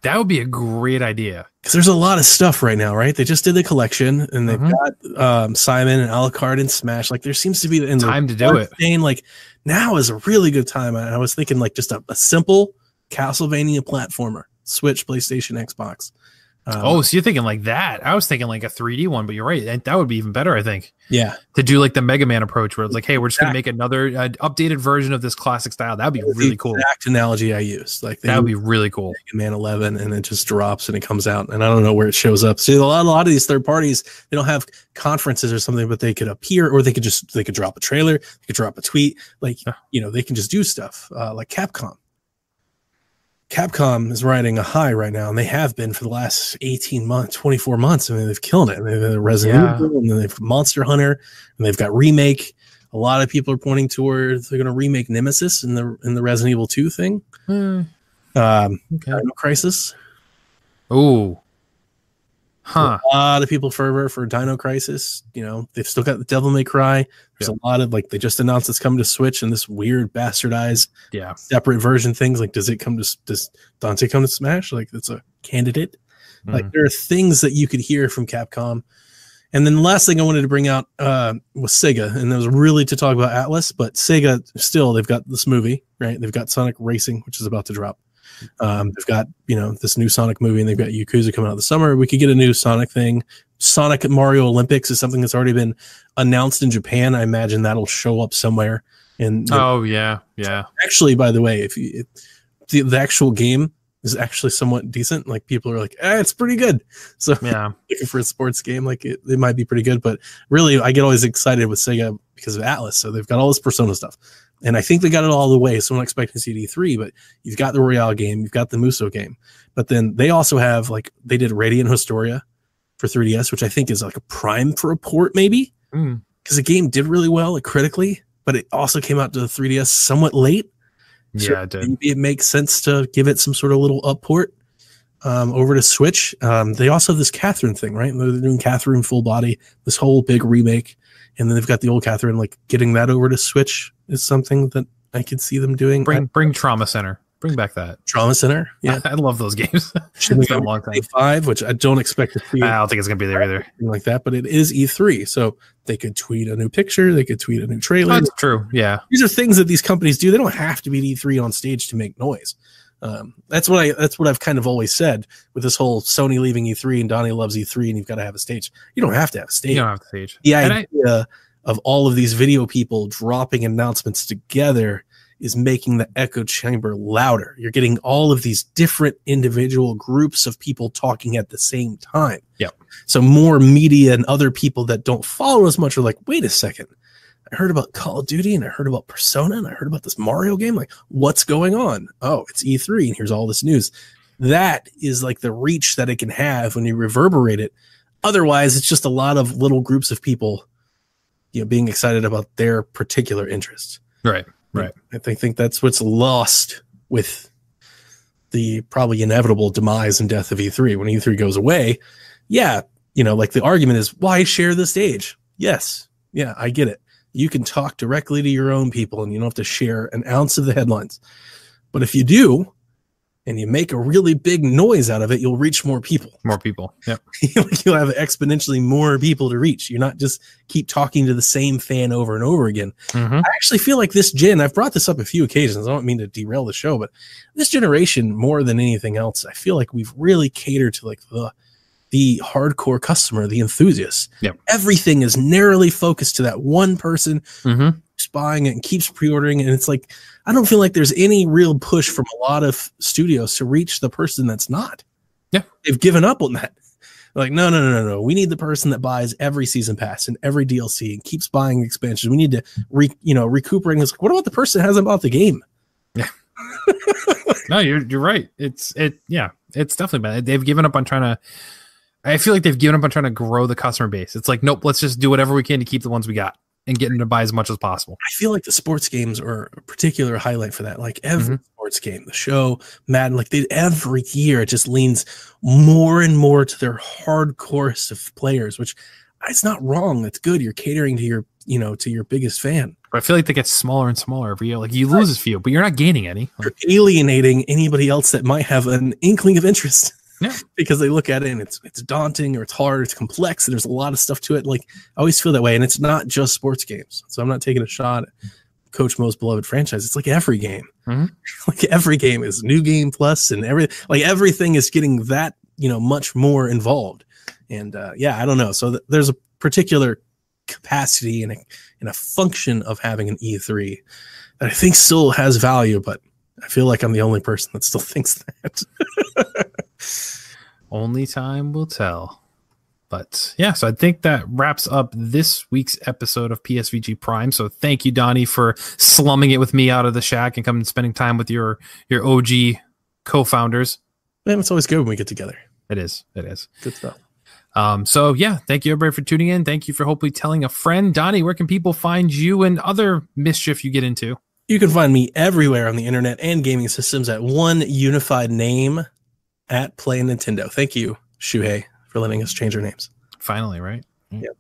That would be a great idea. Because there's a lot of stuff right now, right? They just did the collection, and they've got Simon and Alucard and Smash. Like there seems to be time to do it. Like now is a really good time. And I was thinking like just a simple Castlevania platformer, Switch, PlayStation, Xbox. So you're thinking like that. I was thinking like a 3D one, but you're right. That would be even better, I think. Yeah. To do like the Mega Man approach where it's like, hey, we're just going to make another updated version of this classic style. That would be really cool. Exact analogy I used. Like that would be really cool. Mega Man 11 and it just drops and it comes out and I don't know where it shows up. See, a lot of these third parties, they don't have conferences or something, but they could appear or they could drop a trailer, they could drop a tweet. Like, they can just do stuff like Capcom. Capcom is riding a high right now, and they have been for the last 18 months, 24 months. I mean, they've killed it. They've Resident Evil, and then they've Monster Hunter, and they've got Remake. A lot of people are pointing towards they're going to remake Nemesis in the Resident Evil 2 thing. Dino Crisis. Oh. A lot of people fervor for Dino Crisis. They've still got the Devil May Cry. There's a lot of they just announced it's coming to Switch and this weird bastardized separate version things. Like, does Dante come to Smash? Like, it's a candidate. Like, there are things that you could hear from Capcom. And then the last thing I wanted to bring out was Sega, and that was really to talk about Atlas. But Sega still, they've got this movie, right? They've got Sonic Racing, which is about to drop. They've got this new Sonic movie, and they've got Yakuza coming out this summer. We could get a new Sonic thing. Sonic Mario Olympics is something that's already been announced in Japan. I imagine that'll show up somewhere And yeah. actually, by the way, the actual game is actually somewhat decent. Like people are like, it's pretty good. So Yeah. looking for a sports game, like it might be pretty good. But really, I get always excited with Sega because of Atlas. So they've got all this Persona stuff. And I think they got it all the way. So I'm not expecting CD3, but you've got the Royale game, you've got the Muso game. But then they also have, like, they did Radiant Historia for 3DS, which I think is like a prime for a port, maybe. Because the game did really well, like, critically, but it also came out to the 3DS somewhat late. So Yeah, it did. maybe it makes sense to give it some sort of little up port over to Switch. They also have this Catherine thing, right? They're doing Catherine full body, this whole big remake. And then they've got the old Catherine, like getting that over to Switch is something that I could see them doing. Bring Trauma Center. Bring back that. Trauma Center. Yeah. I love those games. It's been a long time. 5, which I don't expect to see. I don't think it's going to be there either. Like that, but it is E3. So they could tweet a new picture. They could tweet a new trailer. That's true. Yeah. These are things that these companies do. They don't have to be at E3 on stage to make noise. That's what I've kind of always said with this whole Sony leaving E3 and Donnie loves E3 and you've got to have a stage. You don't have to have a stage. You don't have a stage. The idea of all of these video people dropping announcements together is making the echo chamber louder. You're getting all of these different individual groups of people talking at the same time. Yep. So more media and other people that don't follow as much are like, wait a second. I heard about Call of Duty and I heard about Persona and I heard about this Mario game. Like, what's going on? Oh, it's E3 and here's all this news. That is like the reach that it can have when you reverberate it. Otherwise, it's just a lot of little groups of people, being excited about their particular interests. Right. I think that's what's lost with the probably inevitable demise and death of E3. When E3 goes away, like the argument is, why share the stage? Yes. Yeah, I get it. You can talk directly to your own people and you don't have to share an ounce of the headlines. But if you do, and you make a really big noise out of it, you'll reach more people. Yep. You'll have exponentially more people to reach. You're not just keep talking to the same fan over and over again. I actually feel like this gen, I've brought this up a few occasions. I don't mean to derail the show, but this generation, more than anything else, I feel like we've really catered to like the hardcore customer, the enthusiast. Yep. Everything is narrowly focused to that one person who's buying it and keeps pre-ordering it. And it's like, I don't feel like there's any real push from a lot of studios to reach the person that's not. Yeah. They've given up on that. They're like, no. We need the person that buys every season pass and every DLC and keeps buying expansions. We need to recuperate. It's like, what about the person that hasn't bought the game? Yeah. No, you're right. It's definitely bad. They've given up on I feel like they've given up on trying to grow the customer base. It's like, nope, let's just do whatever we can to keep the ones we got and get them to buy as much as possible. I feel like the sports games are a particular highlight for that. Like every sports game, the show, Madden, like every year it just leans more and more to their hardcore of players, which it's not wrong. That's good. You're catering to your biggest fan. But I feel like they get smaller and smaller every year. Like you lose a few, but you're not gaining any. You're alienating anybody else that might have an inkling of interest. Yeah. Because they look at it and it's daunting or it's hard, it's complex, and there's a lot of stuff to it. Like I always feel that way, and it's not just sports games. So I'm not taking a shot at Coach Mo's beloved franchise. It's like every game. Like every game is new game plus, and everything is getting that much more involved. And I don't know. So there's a particular capacity and a function of having an E3 that I think still has value, but I feel like I'm the only person that still thinks that. Only time will tell. But yeah, so I think that wraps up this week's episode of PSVG Prime. So thank you, Donnie, for slumming it with me out of the shack and coming and spending time with your OG co-founders. Man, it's always good when we get together. It is. Good stuff. So yeah, thank you everybody for tuning in. Thank you for hopefully telling a friend. Donnie, where can people find you and other mischief you get into? You can find me everywhere on the internet and gaming systems at one unified name, at Play Nintendo. Thank you, Shuhei, for letting us change our names. Finally, right? Yep.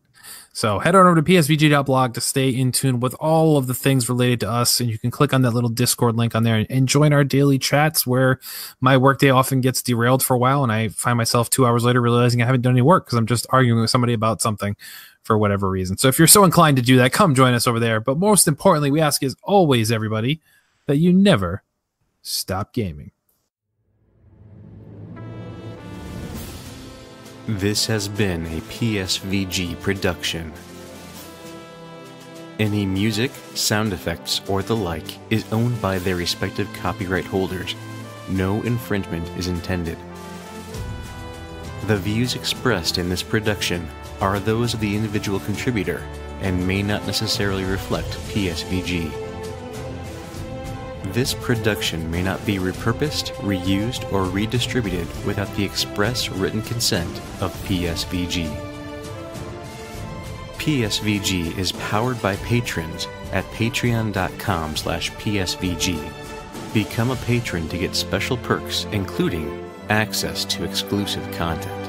So head on over to psvg.blog to stay in tune with all of the things related to us, and you can click on that little Discord link on there and join our daily chats where my workday often gets derailed for a while, and I find myself 2 hours later realizing I haven't done any work because I'm just arguing with somebody about something for whatever reason. So if you're so inclined to do that, come join us over there. But most importantly, we ask as always, everybody, that you never stop gaming. This has been a PSVG production. Any music, sound effects, or the like is owned by their respective copyright holders. No infringement is intended. The views expressed in this production are those of the individual contributor and may not necessarily reflect PSVG. This production may not be repurposed, reused, or redistributed without the express written consent of PSVG. PSVG is powered by patrons at patreon.com/PSVG. Become a patron to get special perks, including access to exclusive content.